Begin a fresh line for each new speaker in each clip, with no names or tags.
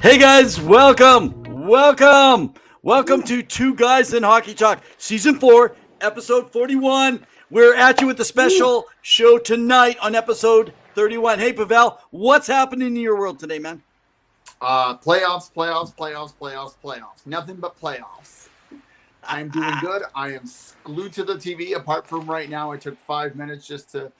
Hey guys, welcome to Two Guys in Hockey Talk, Season 4, Episode 41. We're at you with the special show tonight on Episode 31. Hey Pavel, what's happening in your world today, man?
Playoffs. Nothing but playoffs. I'm doing good. I am glued to the TV. Apart from right now, I took 5 minutes just to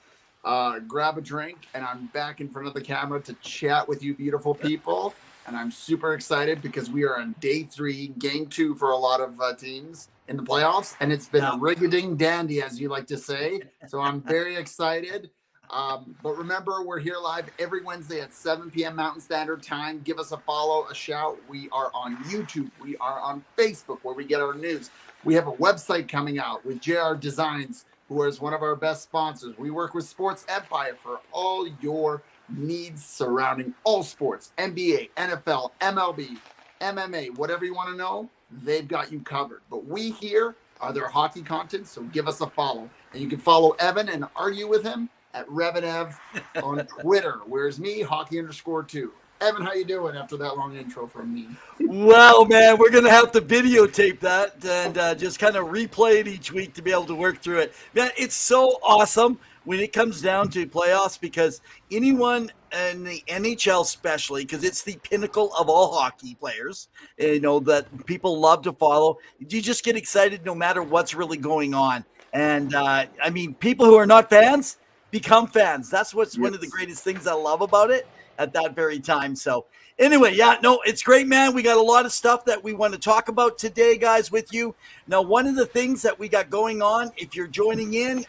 grab a drink, and I'm back in front of the camera to chat with you beautiful people. And I'm super excited because we are on day 3, game 2 for a lot of teams in the playoffs. And it's been a rig-a-ding dandy, as you like to say. So I'm very excited. But remember, we're here live every Wednesday at 7 p.m. Mountain Standard Time. Give us a follow, a shout. We are on YouTube. We are on Facebook, where we get our news. We have a website coming out with JR Designs, who is one of our best sponsors. We work with Sports Empire for all your needs surrounding all sports, NBA, NFL, MLB, MMA, whatever you want to know, they've got you covered. But we here are their hockey content, so give us a follow. And you can follow Evan and argue with him at RevanEv on Twitter. Where's me, hockey_2. Evan, how you doing after that long intro from me?
Well, man, we're going to have to videotape that and just kind of replay it each week to be able to work through it. Man, it's so awesome when it comes down to playoffs, because anyone in the NHL especially, because it's the pinnacle of all hockey players, you know, that people love to follow, you just get excited no matter what's really going on. And I mean, people who are not fans become fans. That's what's one of the greatest things I love about it at that very time. So anyway, it's great, man. We got a lot of stuff that we want to talk about today, guys, with you. Now, one of the things that we got going on, if you're joining in,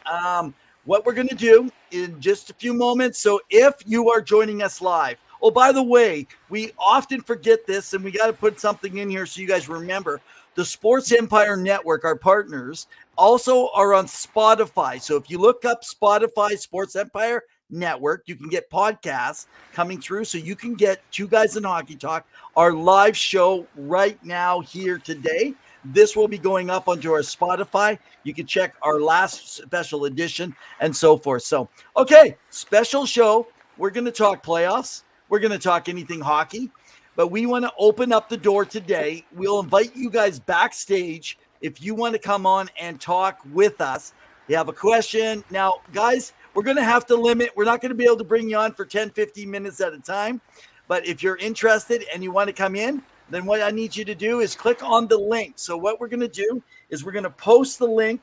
what we're going to do in just a few moments. So if you are joining us live, oh, by the way, we often forget this, and we got to put something in here so you guys remember. The Sports Empire Network, our partners, also are on Spotify. So if you look up Spotify Sports Empire Network, you can get podcasts coming through. So you can get Two Guys in Hockey Talk, our live show right now here today. This will be going up onto our Spotify. You can check our last special edition and so forth. So, okay, special show. We're going to talk playoffs. We're going to talk anything hockey. But we want to open up the door today. We'll invite you guys backstage if you want to come on and talk with us. You have a question. Now, guys, we're going to have to limit. We're not going to be able to bring you on for 10, 15 minutes at a time. But if you're interested and you want to come in, then what I need you to do is click on the link. So what we're going to do is we're going to post the link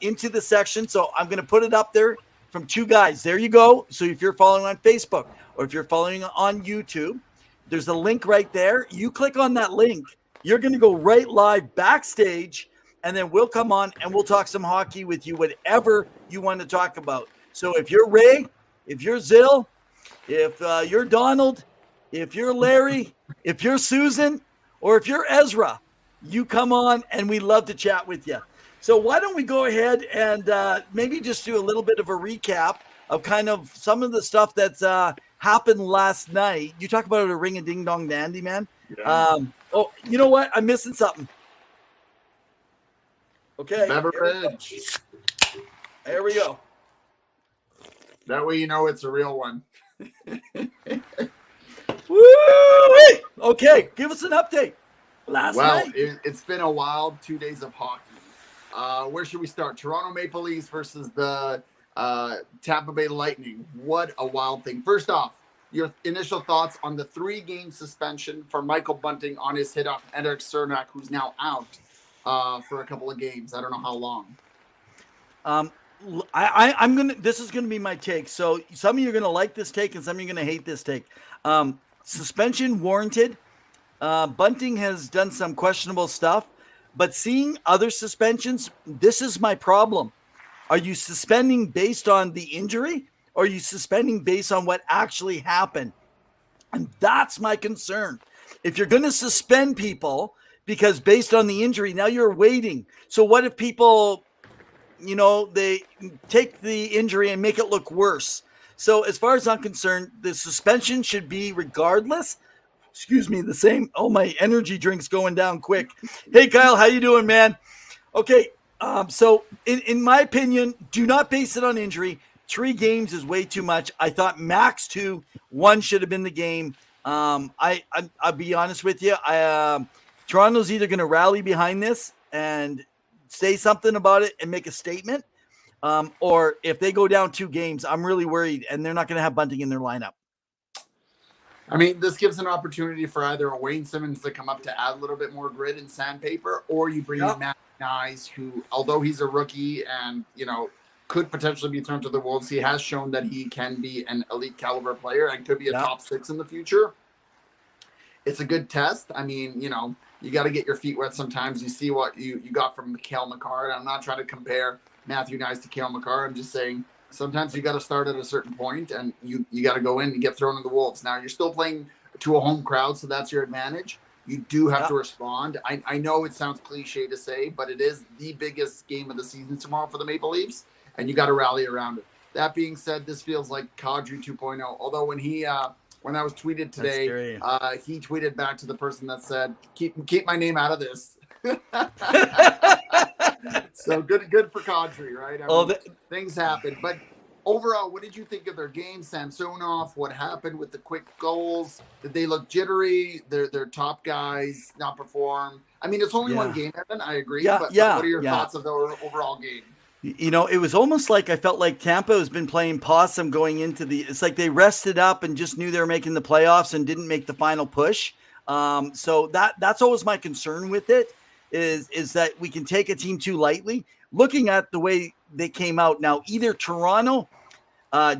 into the section. So I'm going to put it up there from Two Guys. There you go. So if you're following on Facebook or if you're following on YouTube, there's a link right there. You click on that link. You're going to go right live backstage, and then we'll come on and we'll talk some hockey with you, whatever you want to talk about. So if you're Ray, if you're Zill, if you're Donald, if you're Larry, if you're Susan, or if you're Ezra, you come on and we love to chat with you. So why don't we go ahead and maybe just do a little bit of a recap of kind of some of the stuff that's happened last night. You talk about a ring-a-ding-dong dandy, man. Yeah. Oh, you know what? I'm missing something. Okay.
Beverage.
There we go.
That way you know it's a real one.
Woo! Okay, give us an update. Last night.
It's been a wild 2 days of hockey. Where should we start? Toronto Maple Leafs versus the Tampa Bay Lightning. What a wild thing. First off, your initial thoughts on the 3-game suspension for Michael Bunting on his hit off Eric Cernak, who's now out for a couple of games. I don't know how long.
I'm gonna. This is gonna be my take. So some of you are gonna like this take, and some of you are gonna hate this take. Suspension warranted. Bunting has done some questionable stuff, but seeing other suspensions, this is my problem. Are you suspending based on the injury, or are you suspending based on what actually happened? And that's my concern. If you're going to suspend people because based on the injury, now you're waiting. So what if people, they take the injury and make it look worse? So as far as I'm concerned, the suspension should be regardless. The same. Oh, my energy drink's going down quick. Hey, Kyle, how you doing, man? Okay. So in my opinion, do not base it on injury. 3 games is way too much. I thought max 2, 1 should have been the game. I'll be honest with you. Toronto's either going to rally behind this and say something about it and make a statement, or if they go down 2 games, I'm really worried, and they're not going to have Bunting in their lineup.
I mean, this gives an opportunity for either a Wayne Simmons to come up to add a little bit more grit and sandpaper, or you bring in Matt Nyes, who, although he's a rookie and, could potentially be thrown to the Wolves, he has shown that he can be an elite caliber player and could be a top 6 in the future. It's a good test. I mean, you got to get your feet wet sometimes. You see what you got from Cale Makar. I'm not trying to compare Matthew Nyes to Cale Makar. I'm just saying sometimes you got to start at a certain point and you got to go in and get thrown to the Wolves. Now, you're still playing to a home crowd, so that's your advantage. You do have to respond. I know it sounds cliche to say, but it is the biggest game of the season tomorrow for the Maple Leafs, and you got to rally around it. That being said, this feels like Kadri 2.0. Although when that was tweeted today, he tweeted back to the person that said, keep my name out of this. So good for Kadri, right? I mean, things happen. But overall, what did you think of their game? Samsonov, what happened with the quick goals? Did they look jittery? Their top guys not perform? I mean, it's only one game, Evan. I agree. But what are your thoughts of the overall game?
It was almost like I felt like Tampa has been playing possum going into it's like they rested up and just knew they were making the playoffs and didn't make the final push. So that's always my concern with it is that we can take a team too lightly. Looking at the way they came out now, either Toronto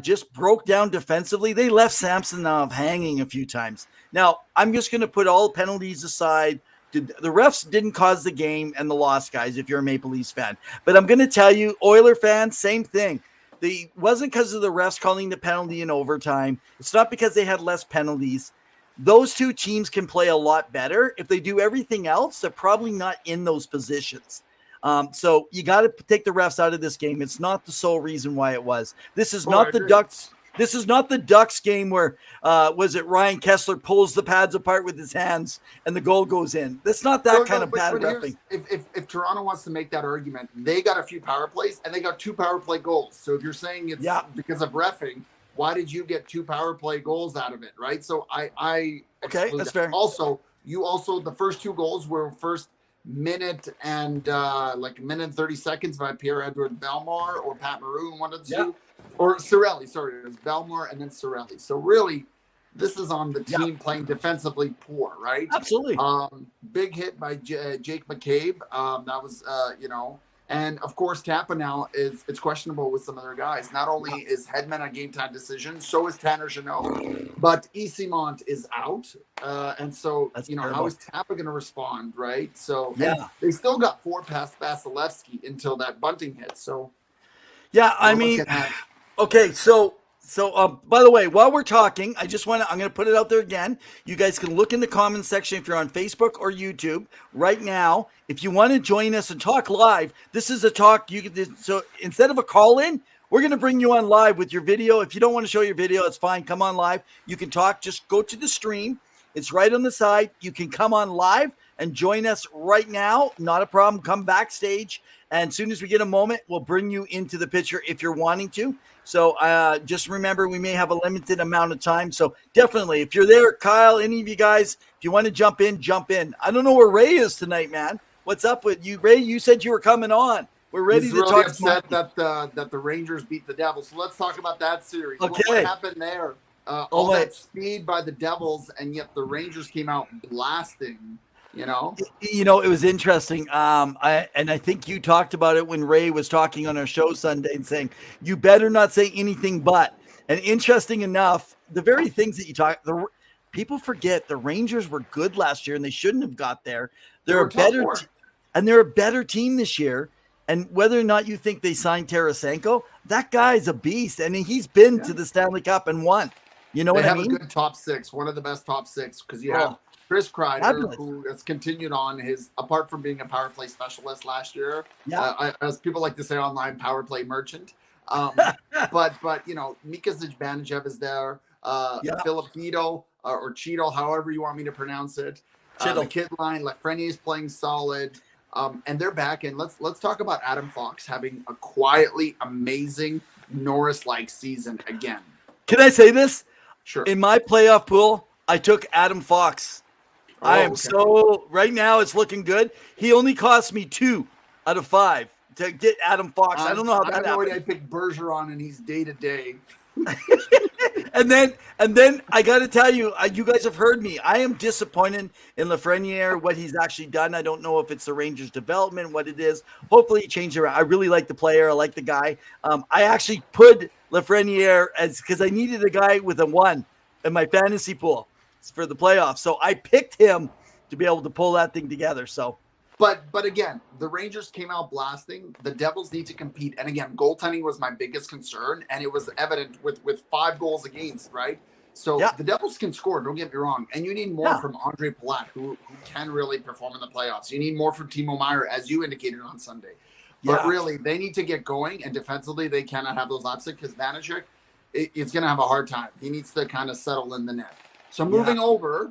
just broke down defensively. They left Samsonov hanging a few times. Now, I'm just going to put all penalties aside. The refs didn't cause the game and the loss, guys, if you're a Maple Leafs fan. But I'm going to tell you, Oiler fans, same thing. It wasn't because of the refs calling the penalty in overtime. It's not because they had less penalties. Those 2 teams can play a lot better. If they do everything else, they're probably not in those positions. So you got to take the refs out of this game. It's not the sole reason why it was. This is not the Ducks. This is not the Ducks game where was it Ryan Kessler pulls the pads apart with his hands and the goal goes in. That's not that kind of bad reffing.
If Toronto wants to make that argument, they got a few power plays and they got 2 power play goals. So if you're saying it's because of reffing, why did you get 2 power play goals out of it, right? So I
okay, that's fair.
Also, the first 2 goals were first minute and like a minute and 30 seconds by Pierre-Edouard Bellemare or Pat Maroon, one of the two. Or Cirelli, sorry, it was Bellemare and then Cirelli. So really, this is on the team playing defensively poor, right?
Absolutely.
Big hit by Jake McCabe. That was, and of course, Tampa now it's questionable with some of their guys. Not only is Hedman a game time decision, so is Tanner Jeannot, but Esimont is out, and so how is Tampa going to respond, right? So they still got 4 past Vasilevsky until that Bunting hit. So
I mean. Okay, so by the way, while we're talking, I'm going to put it out there again. You guys can look in the comments section if you're on Facebook or YouTube right now. If you want to join us and talk live, this is a talk you can. So instead of a call in, we're going to bring you on live with your video. If you don't want to show your video, it's fine. Come on live. You can talk. Just go to the stream. It's right on the side. You can come on live and join us right now. Not a problem. Come backstage. And as soon as we get a moment, we'll bring you into the picture if you're wanting to. So just remember, we may have a limited amount of time. So definitely, if you're there, Kyle, any of you guys, if you want to jump in, jump in. I don't know where Ray is tonight, man. What's up with you, Ray? You said you were coming on. We're ready to
really
talk.
Upset that the Rangers beat the Devils. So let's talk about that series.
Okay.
What happened there? All that speed by the Devils, and yet the Rangers came out blasting. It
was interesting. I think you talked about it when Ray was talking on our show Sunday and saying, you better not say anything but. And interesting enough, the very things that you talk, people forget the Rangers were good last year and they shouldn't have got there. They're a better team this year. And whether or not you think they signed Tarasenko, that guy's a beast. I mean, he's been to the Stanley Cup and won. You know what I mean?
They have a good top 6, one of the best top 6, because you have Chris Kreider, who has continued on his, apart from being a power play specialist last year, as people like to say online, power play merchant. But Mika Zibanejad is there. Philip Cheeto, or Cheeto, however you want me to pronounce it. The kid line, Lafreniere is playing solid. And they're back. And let's talk about Adam Fox having a quietly amazing Norris-like season again.
Can I say this?
Sure.
In my playoff pool, I took Adam Fox. I am so right now. It's looking good. He only cost me 2 out of 5 to get Adam Fox. I don't know how that
I have no idea. I
happened.
picked Bergeron, and he's day to day.
And then I got to tell you, you guys have heard me. I am disappointed in Lafreniere, what he's actually done. I don't know if it's the Rangers development, what it is. Hopefully he changed it around. I really like the player. I like the guy. I actually put Lafreniere because I needed a guy with a 1 in my fantasy pool for the playoffs. So I picked him to be able to pull that thing together. So.
But again, the Rangers came out blasting. The Devils need to compete. And again, goaltending was my biggest concern. And it was evident with 5 goals against, right? So the Devils can score, don't get me wrong. And you need more from Andre Palat, who can really perform in the playoffs. You need more from Timo Meier, as you indicated on Sunday. But really, they need to get going. And defensively, they cannot have those lapses because Vanacek is going to have a hard time. He needs to kind of settle in the net. So moving over.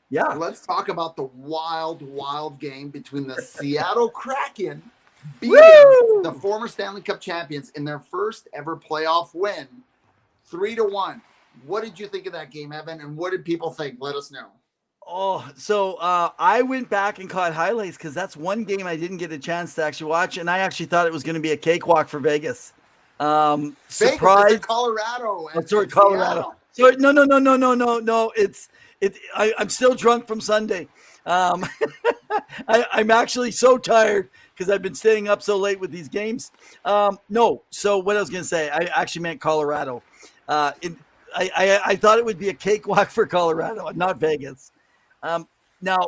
Yeah, let's talk about the wild game between the Seattle Kraken beating the former Stanley Cup champions in their first ever playoff win, 3-1. What did you think of that game, Evan? And what did people think? Let us know.
Oh, so I went back and caught highlights because that's one game I didn't get a chance to actually watch, and I actually thought it was going to be a cakewalk for Vegas. Surprise,
Colorado.
Oh, sorry, Colorado. Sorry, no. I'm still drunk from Sunday. I'm actually so tired because I've been staying up so late with these games. No, so what I was going to say, I actually meant Colorado. I thought it would be a cakewalk for Colorado, not Vegas. Now,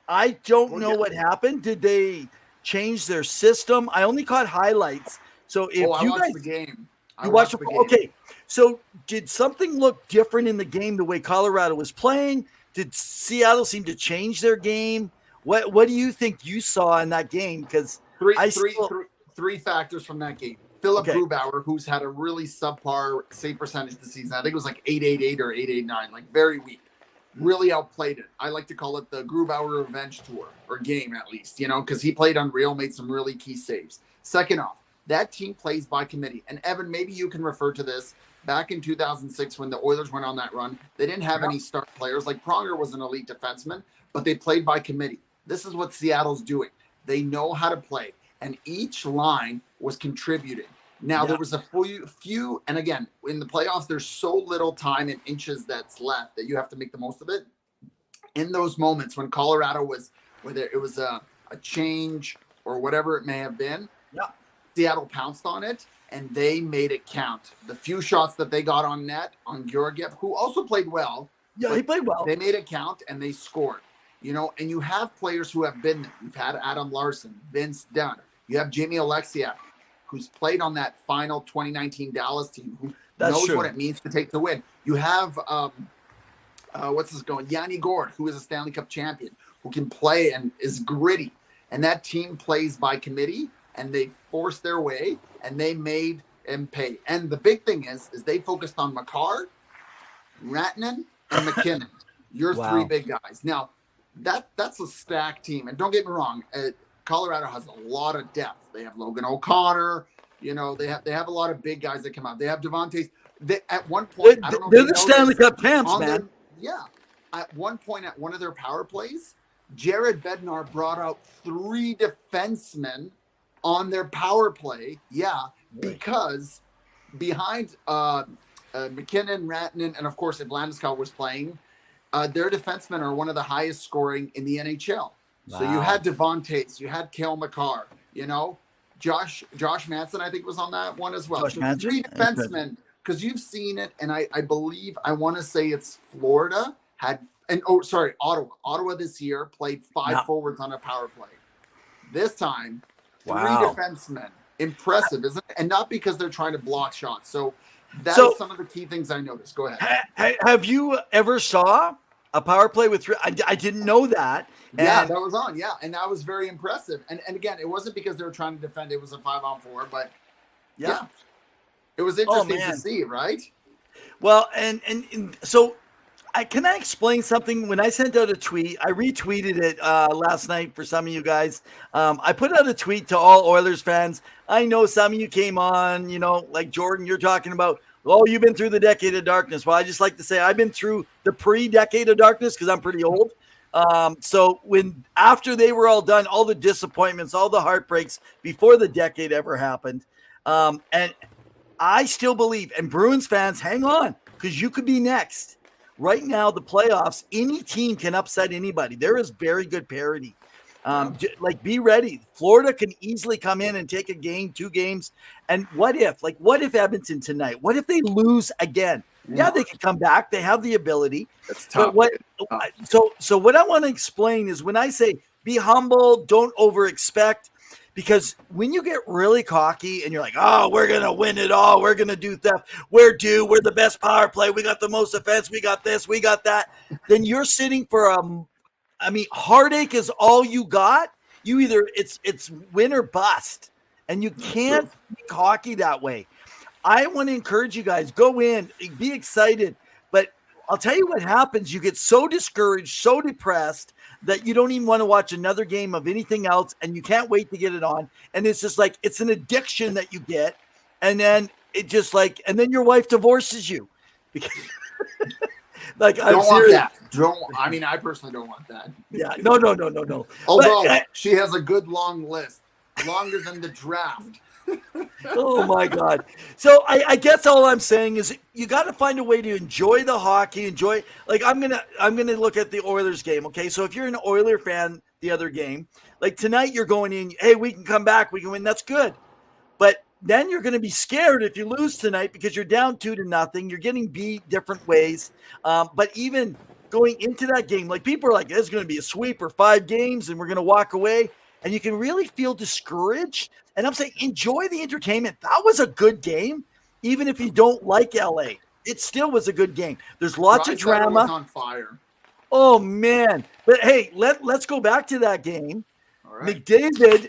I don't know what happened. Did they change their system? I only caught highlights. So if you
watched
guys,
the game.
You watched the game. Okay. So did something look different in the game the way Colorado was playing? Did Seattle seem to change their game? What do you think you saw in that game? Because
three factors from that game. Philip Grubauer, who's had a really subpar save percentage this season. I think it was like 888 or 889, like very weak. Really outplayed it. I like to call it the Grubauer revenge tour, or game at least, because he played unreal, made some really key saves. Second off, that team plays by committee. And Evan, maybe you can refer to this. Back in 2006, when the Oilers went on that run, they didn't have any star players. Like Pronger was an elite defenseman, but they played by committee. This is what Seattle's doing. They know how to play, and each line was contributing. Now, there was a few, and again, in the playoffs, there's so little time and inches that's left that you have to make the most of it. In those moments when Colorado was, whether it was a change or whatever it may have been, Seattle pounced on it, and they made it count. The few shots that they got on net on Georgiev, who also played well.
Yeah, he played well.
They made it count, and they scored. And you have players who have been there. You've had Adam Larson, Vince Dunn. You have Jamie Alexiev, who's played on that final 2019 Dallas team, who knows what it means to take the win. You have, Yanni Gord, who is a Stanley Cup champion, who can play and is gritty. And that team plays by committee, and they forced their way, and they made him pay. And the big thing is they focused on Makar, Rantanen, and McKinnon. Your 3 big guys. Now, that's a stacked team. And don't get me wrong, Colorado has a lot of depth. They have Logan O'Connor. They have a lot of big guys that come out. They have Devontae. At one point, I don't know.
They're the Stanley Cup champs, man.
At one point, at one of their power plays, Jared Bednar brought out 3 defensemen on their power play. Because behind McKinnon, Rantanen, and of course, if Landeskog was playing, their defensemen are one of the highest scoring in the NHL. So you had Devontae, you had Cale Makar, Josh Manson, I think, was on that one as well. So 3 defensemen, because you've seen it, and I believe, I want to say it's Florida Ottawa. Ottawa this year played 5 forwards on a power play. This time, 3 defensemen. Impressive, isn't it? And not because they're trying to block shots. So that's some of the key things I noticed. Go ahead.
Have you ever saw a power play with 3? I didn't know that.
That was on. Yeah, and that was very impressive. And again, it wasn't because they were trying to defend. It was a 5-on-4, but it was interesting to see, right?
Well, and so can I explain something? When I sent out a tweet, I retweeted it last night for some of you guys. I put out a tweet to all Oilers fans. I know some of you came on, like Jordan, you're talking about, Oh, you've been through the decade of darkness. Well, I just like to say I've been through the pre-decade of darkness because I'm pretty old. So when after they were all done, all the disappointments, all the heartbreaks before the decade ever happened, and I still believe, and Bruins fans, hang on, because you could be next. Right now, the playoffs, any team can upset anybody. There is very good parity. Like, be ready. Florida can easily come in and take a game, 2 games. And what if Edmonton tonight? What if they lose again? Yeah, they can come back. They have the ability.
It's tough.
But so what I want to explain is when I say be humble, don't over expect. Because when you get really cocky and you're like, oh, we're going to win it all. We're going to do theft. We're the best power play. We got the most offense. We got this. We got that. Then you're sitting for heartache is all you got. You either it's win or bust. And you can't be cocky that way. I want to encourage you guys, go in, be excited. But I'll tell you what happens. You get so discouraged, so depressed that you don't even want to watch another game of anything else, and you can't wait to get it on. And it's just like, it's an addiction that you get. And then and then your wife divorces you. Like,
I want that. I personally don't want that.
Yeah, no.
Although she has a good long list, longer than the draft.
Oh my God. So I guess all I'm saying is you got to find a way to enjoy the hockey, like I'm going to look at the Oilers game. Okay. So if you're an Oiler fan, the other game, like tonight you're going in, hey, we can come back. We can win. That's good. But then you're going to be scared if you lose tonight because you're down 2-0. You're getting beat different ways. But even going into that game, like people are like, it's going to be a sweep or 5 games and we're going to walk away. And you can really feel discouraged. And I'm saying, enjoy the entertainment. That was a good game. Even if you don't like LA, it still was a good game. There's lots of drama.
Was on fire.
Oh, man. But, hey, let's go back to that game.
All right.
McDavid,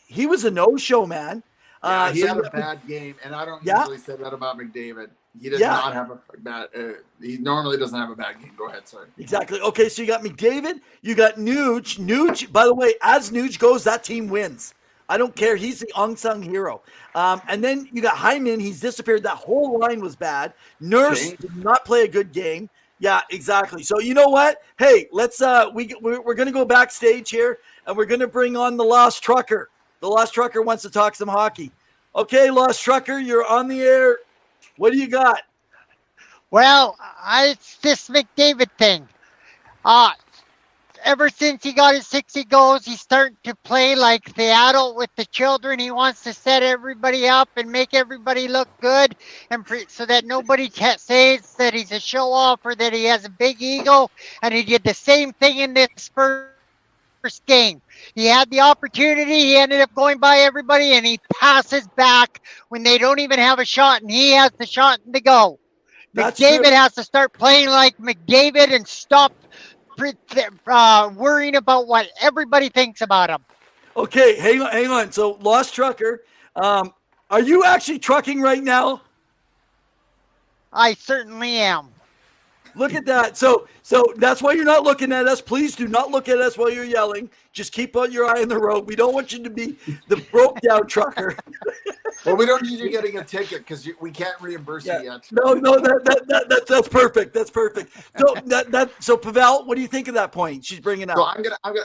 he was a no-show, man.
Yeah, he had a bad game. And I don't usually say that about McDavid. He does not have a bad he normally doesn't have a bad game. Go ahead, sorry.
Exactly. Okay, so you got McDavid, you got Nuge. Nuge, by the way, as Nuge goes, that team wins. I don't care. He's the unsung hero. And then you got Hyman. He's disappeared. That whole line was bad. Nurse did not play a good game. Yeah, exactly. So you know what? Hey, let's we're gonna go backstage here and we're gonna bring on the Lost Trucker. The Lost Trucker wants to talk some hockey. Okay, Lost Trucker, you're on the air. What do you got?
Well, it's this McDavid thing. Ever since he got his 60 goals, he's starting to play like the adult with the children. He wants to set everybody up and make everybody look good, and so that nobody says that he's a show-off or that he has a big ego. And he did the same thing in this first game. He had the opportunity. He ended up going by everybody, and he passes back when they don't even have a shot, and he has the shot in the goal. McDavid has to start playing like McDavid and stop worrying about what everybody thinks about him.
Okay, hang on. So, Lost Trucker, are you actually trucking right now?
I certainly am.
Look at that. So that's why you're not looking at us. Please do not look at us while you're yelling. Just keep your eye on the road. We don't want you to be the broke down trucker.
Well, we don't need you getting a ticket because we can't reimburse you yet.
No, that's perfect. That's perfect. So Pavel, what do you think of that point she's bringing up?
So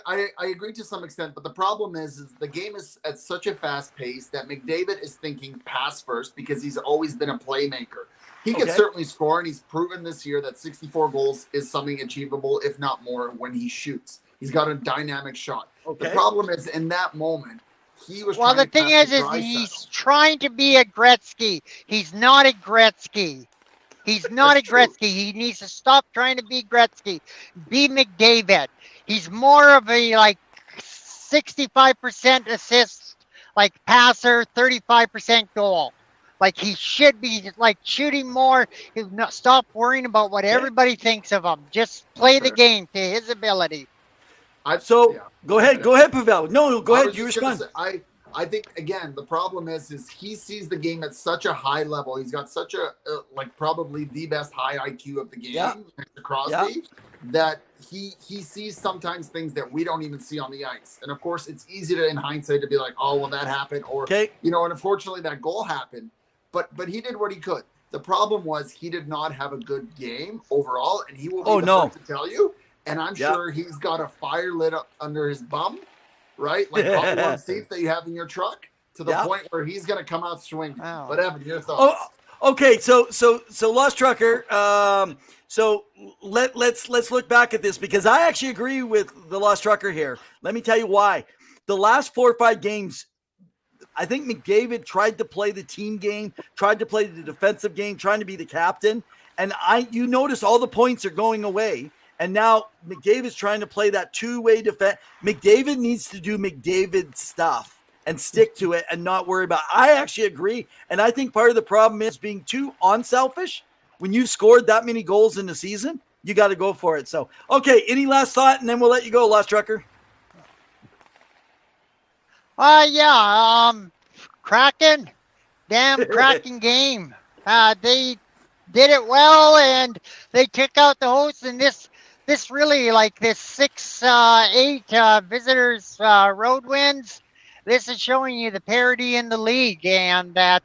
I agree to some extent, but the problem is the game is at such a fast pace that McDavid is thinking pass first because he's always been a playmaker. He can certainly score, and he's proven this year that 64 goals is something achievable, if not more, when he shoots. He's got a dynamic shot. Okay. The problem is, in that moment, he was trying to
he's trying to be a Gretzky. He's not a Gretzky. He's not a Gretzky. He needs to stop trying to be Gretzky. Be McDavid. He's more of a, 65% assist, passer, 35% goal. He should be shooting more. Stop worrying about what everybody thinks of him. Just play the game to his ability.
Go ahead, Pavel. No, go ahead. You respond.
I think again the problem is he sees the game at such a high level. He's got such a probably the best high IQ of the game next to Crosby that he sees sometimes things that we don't even see on the ice. And of course, it's easy to in hindsight to be like, oh well, that happened, or and unfortunately that goal happened. But he did what he could. The problem was he did not have a good game overall, and he will be
no.
first to tell you. And I'm sure he's got a fire lit up under his bum, right? Like hot warm seats that you have in your truck, to the point where he's going to come out swinging.
Wow.
But Evan, your thoughts?
Oh, okay. So Lost Trucker. So let's look back at this, because I actually agree with the Lost Trucker here. Let me tell you why. The last 4 or 5 games, I think McDavid tried to play the team game, tried to play the defensive game, trying to be the captain. And you notice all the points are going away. And now McDavid's trying to play that two-way defense. McDavid needs to do McDavid stuff and stick to it and not worry about it. I actually agree. And I think part of the problem is being too unselfish. When you've scored that many goals in the season, you got to go for it. So, okay, any last thought? And then we'll let you go, Lost Trucker.
Kraken, damn Kraken game. They did it well, and they took out the hosts. And this really, like this 6-8 visitors road wins. This is showing you the parity in the league, and that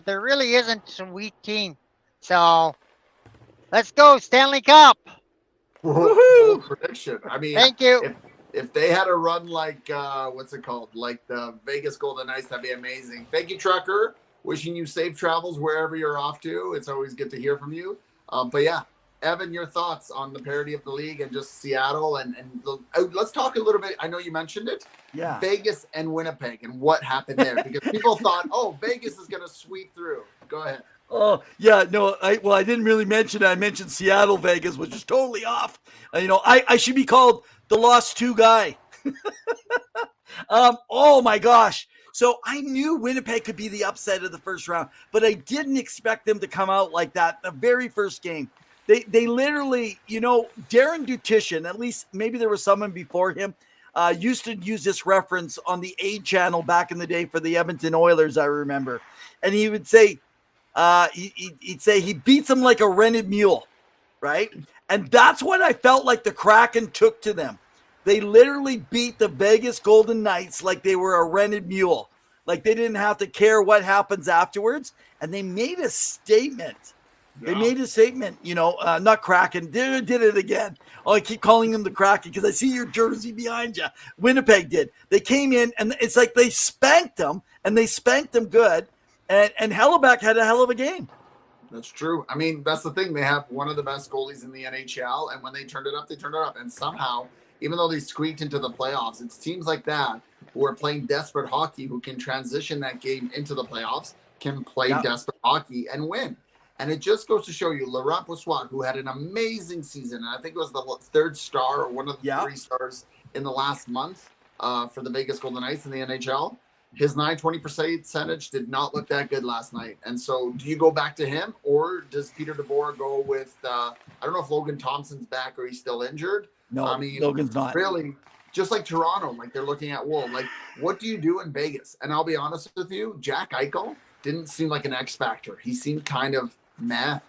there really isn't a weak team. So let's go Stanley Cup.
Bold prediction. I mean,
thank you.
If they had a run like what's it called, like the Vegas Golden Knights, that'd be amazing. Thank you, Trucker. Wishing you safe travels wherever you're off to. It's always good to hear from you. But yeah, Evan, your thoughts on the parity of the league and just Seattle and let's talk a little bit. I know you mentioned it.
Yeah.
Vegas and Winnipeg and what happened there, because people thought, oh, Vegas is going to sweep through. Go ahead.
Oh, yeah, no, I didn't really mention it. I mentioned Seattle, Vegas, which is totally off. I should be called the Lost 2 guy. Oh, my gosh. So I knew Winnipeg could be the upset of the first round, but I didn't expect them to come out like that the very first game. They literally, Darren Dutishin, at least maybe there was someone before him, used to use this reference on the A channel back in the day for the Edmonton Oilers, I remember. And he would say, he'd say he beats them like a rented mule, right? And that's what I felt like the Kraken took to them. They literally beat the Vegas Golden Knights like they were a rented mule. Like they didn't have to care what happens afterwards. And they made a statement. Yeah. They made a statement, not Kraken. Did it again. Oh, I keep calling them the Kraken because I see your jersey behind you. Winnipeg did. They came in and it's like they spanked them, and they spanked them good. And Hellebuck had a hell of a game.
That's true. I mean, that's the thing. They have one of the best goalies in the NHL, and when they turned it up, they turned it up. And somehow, even though they squeaked into the playoffs, it's teams like that who are playing desperate hockey, who can transition that game into the playoffs, can play desperate hockey and win. And it just goes to show you, Laurent Brossoit, who had an amazing season, and I think it was the third star or one of the 3 stars in the last month for the Vegas Golden Knights in the NHL. His 920 percentage did not look that good last night. And so do you go back to him, or does Peter DeBoer go with, I don't know if Logan Thompson's back or he's still injured.
No,
I mean,
Logan's not.
Really, just like Toronto, like they're looking at Wool. Like, what do you do in Vegas? And I'll be honest with you, Jack Eichel didn't seem like an X factor. He seemed kind of meh.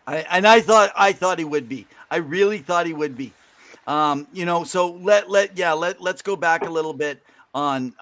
I thought he would be. I really thought he would be. So let's go back a little bit on,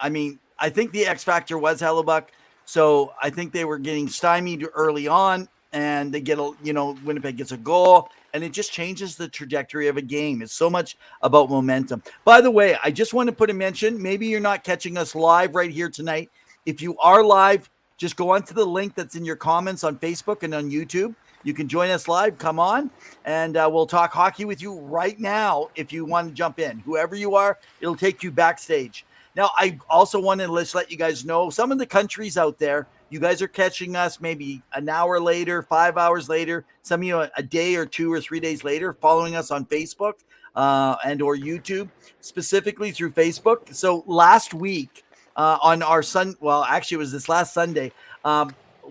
I think the X factor was Hellebuck. So I think they were getting stymied early on, and they get Winnipeg gets a goal, and it just changes the trajectory of a game. It's so much about momentum. By the way, I just want to put a mention. Maybe you're not catching us live right here tonight. If you are live, just go onto the link that's in your comments on Facebook and on YouTube. You can join us live. Come on, and we'll talk hockey with you right now if you want to jump in. Whoever you are, it'll take you backstage. Now, I also want to let you guys know some of the countries out there, you guys are catching us maybe an hour later, 5 hours later, some of you a day or 2 or 3 days later, following us on Facebook and or YouTube, specifically through Facebook. So last week on our actually it was this last Sunday,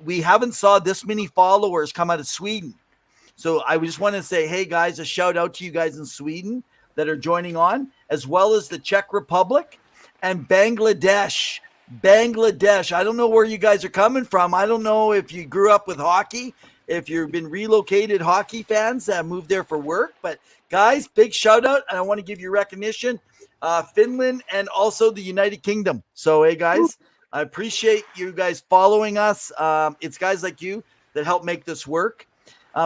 we haven't saw this many followers come out of Sweden. So I just want to say, hey guys, a shout out to you guys in Sweden that are joining on, as well as the Czech Republic and Bangladesh. I don't know where you guys are coming from. I don't know if you grew up with hockey, if you've been relocated hockey fans that moved there for work. But guys, big shout out. And I want to give you recognition, Finland and also the United Kingdom. So, hey guys, I appreciate you guys following us. It's guys like you that help make this work.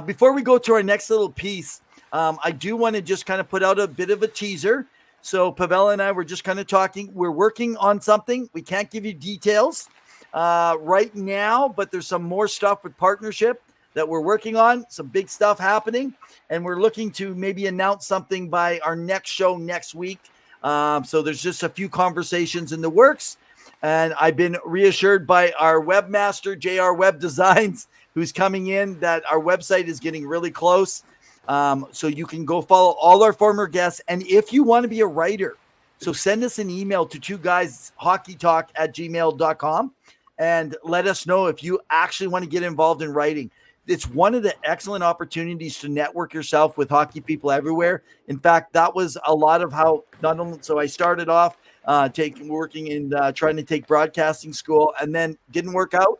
Before we go to our next little piece, I do want to just kind of put out a bit of a teaser. So Pavel and I were just kind of talking. We're working on something. We can't give you details right now, but there's some more stuff with partnership that we're working on, some big stuff happening, and we're looking to maybe announce something by our next show next week. So there's just a few conversations in the works, and I've been reassured by our webmaster, JR Web Designs, who's coming in, that our website is getting really close. So you can go follow all our former guests. And if you want to be a writer, so send us an email to 2guyshockeytalk@gmail.com and let us know if you actually want to get involved in writing. It's one of the excellent opportunities to network yourself with hockey people everywhere. In fact, that was a lot of how not only, so I started off working in trying to take broadcasting school, and then didn't work out.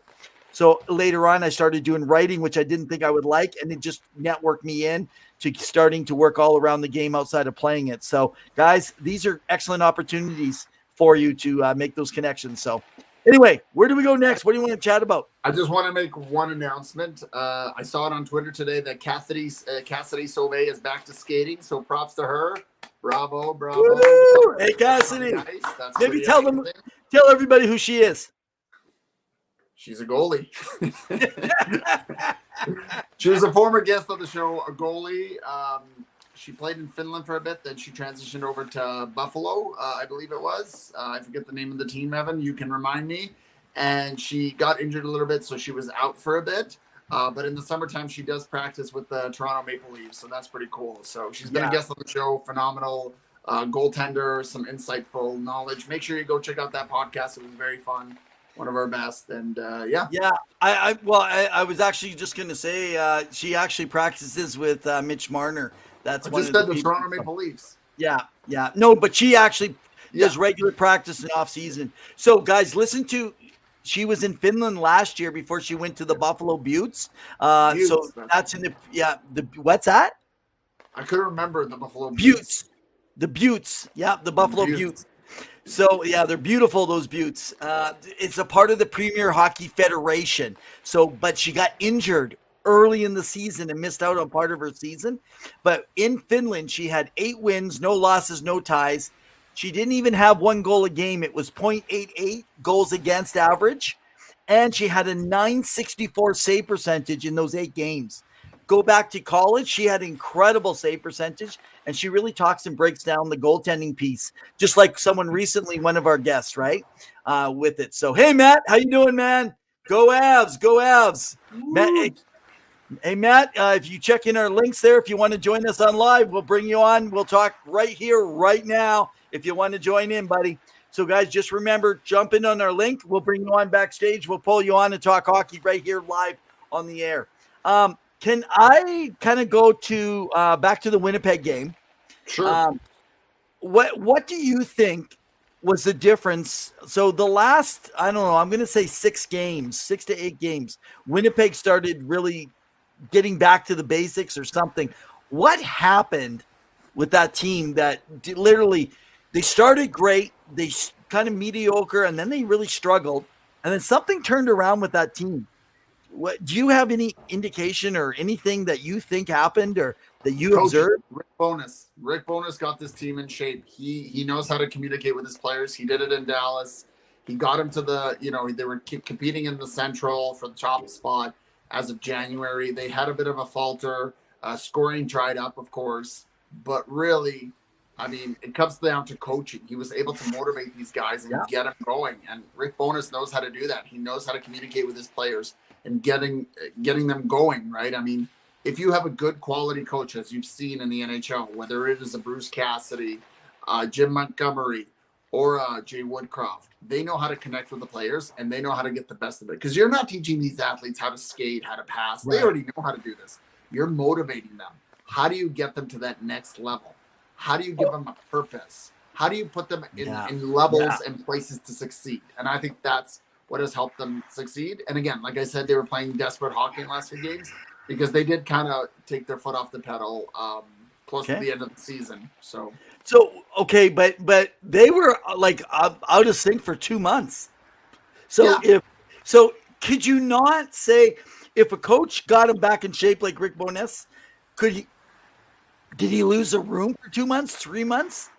So later on, I started doing writing, which I didn't think I would like, and it just networked me in to starting to work all around the game outside of playing it. So, guys, these are excellent opportunities for you to make those connections. So, anyway, where do we go next? What do you want to chat about?
I just want to make one announcement. I saw it on Twitter today that Cassidy Sauvé is back to skating. So props to her. Bravo, bravo.
Woo! Hey, Cassidy.
Nice.
Maybe tell everybody who she is.
She's a goalie. She was a former guest of the show, a goalie. She played in Finland for a bit. Then she transitioned over to Buffalo, I believe it was. I forget the name of the team, Evan. You can remind me. And she got injured a little bit, so she was out for a bit. But in the summertime, she does practice with the Toronto Maple Leafs, so that's pretty cool. So she's been a guest on the show, phenomenal goaltender, some insightful knowledge. Make sure you go check out that podcast. It was very fun. One of our best, and
I was actually just going to say she actually practices with Mitch Marner. That's
I just said the Toronto Maple Leafs.
Yeah. No, but she actually does regular practice in off season. So guys, listen to. She was in Finland last year before she went to the Buffalo Beauts. So that's in the what's that?
I couldn't remember the Buffalo
Beauts. The Beauts, the Buffalo Beauts. So, they're beautiful, those Beauts. It's a part of the Premier Hockey Federation. So, but she got injured early in the season and missed out on part of her season. But in Finland, she had 8 wins, no losses, no ties. She didn't even have 1 goal a game. It was .88 goals against average. And she had a .964 save percentage in those 8 games. Go back to college, she had incredible save percentage, and she really talks and breaks down the goaltending piece, just like someone recently, one of our guests, right, with it. So, hey, Matt, how you doing, man? Go Avs, go Avs. Matt, hey, Matt, if you check in our links there, if you want to join us on live, we'll bring you on. We'll talk right here, right now, if you want to join in, buddy. So, guys, just remember, jump in on our link. We'll bring you on backstage. We'll pull you on and talk hockey right here live on the air. Can I kind of go to back to the Winnipeg game?
Sure.
What do you think was the difference? So the last, I don't know, I'm going to say 6 to 8 games, Winnipeg started really getting back to the basics or something. What happened with that team that literally they started great, they kind of mediocre, and then they really struggled, and then something turned around with that team? What do you have any indication or anything that you think happened or that you observed?
Rick Bowness got this team in shape. He knows how to communicate with his players. He did it in Dallas. He got him to they were competing in the Central for the top spot as of January. They had a bit of a falter. Scoring dried up, of course, but really, I mean, it comes down to coaching. He was able to motivate these guys and get them going. And Rick Bowness knows how to do that. He knows how to communicate with his players and getting them going, right? I mean, if you have a good quality coach, as you've seen in the NHL, whether it is a Bruce Cassidy, Jim Montgomery, or Jay Woodcroft, they know how to connect with the players and they know how to get the best of it. Because you're not teaching these athletes how to skate, how to pass. Right. They already know how to do this. You're motivating them. How do you get them to that next level? How do you give them a purpose? How do you put them in levels and places to succeed? And I think that's what has helped them succeed. And again, like I said, they were playing desperate hockey in the last few games because they did kind of take their foot off the pedal close to the end of the season. So okay, but they were like out of sync for 2 months. So could you not say
if a coach got him back in shape like Rick Bowness, did he lose a room for 2 months, 3 months?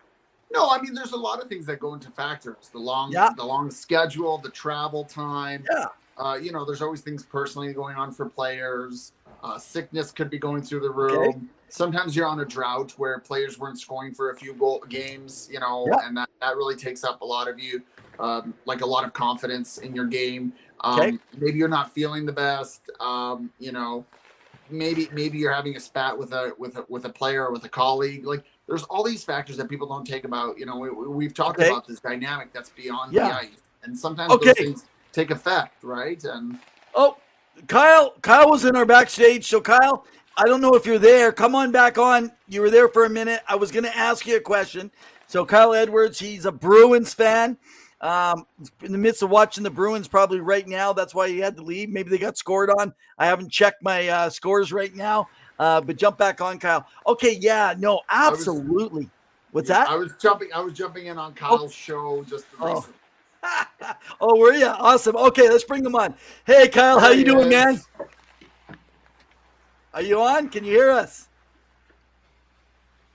No, I mean, there's a lot of things that go into factors. The long schedule, the travel time.
Yeah.
There's always things personally going on for players. Sickness could be going through the room.
Okay.
Sometimes you're on a drought where players weren't scoring for a few games, and that really takes up a lot of you, like a lot of confidence in your game. Maybe you're not feeling the best. Maybe you're having a spat with a player or with a colleague. Like, there's all these factors that people don't take about. We've talked about this dynamic that's beyond the ice, and sometimes those things take effect, right? And
Kyle was in our backstage. So Kyle, I don't know if you're there. Come on back on. You were there for a minute. I was going to ask you a question. So Kyle Edwards, he's a Bruins fan. In the midst of watching the Bruins probably right now. That's why he had to leave. Maybe they got scored on. I haven't checked my scores right now. But jump back on, Kyle. Okay, yeah, no, absolutely. What's that?
I was jumping in on Kyle's show just recently.
Oh, were you? Awesome. Okay, let's bring him on. Hey, Kyle, how you doing, man? Are you on? Can you hear us?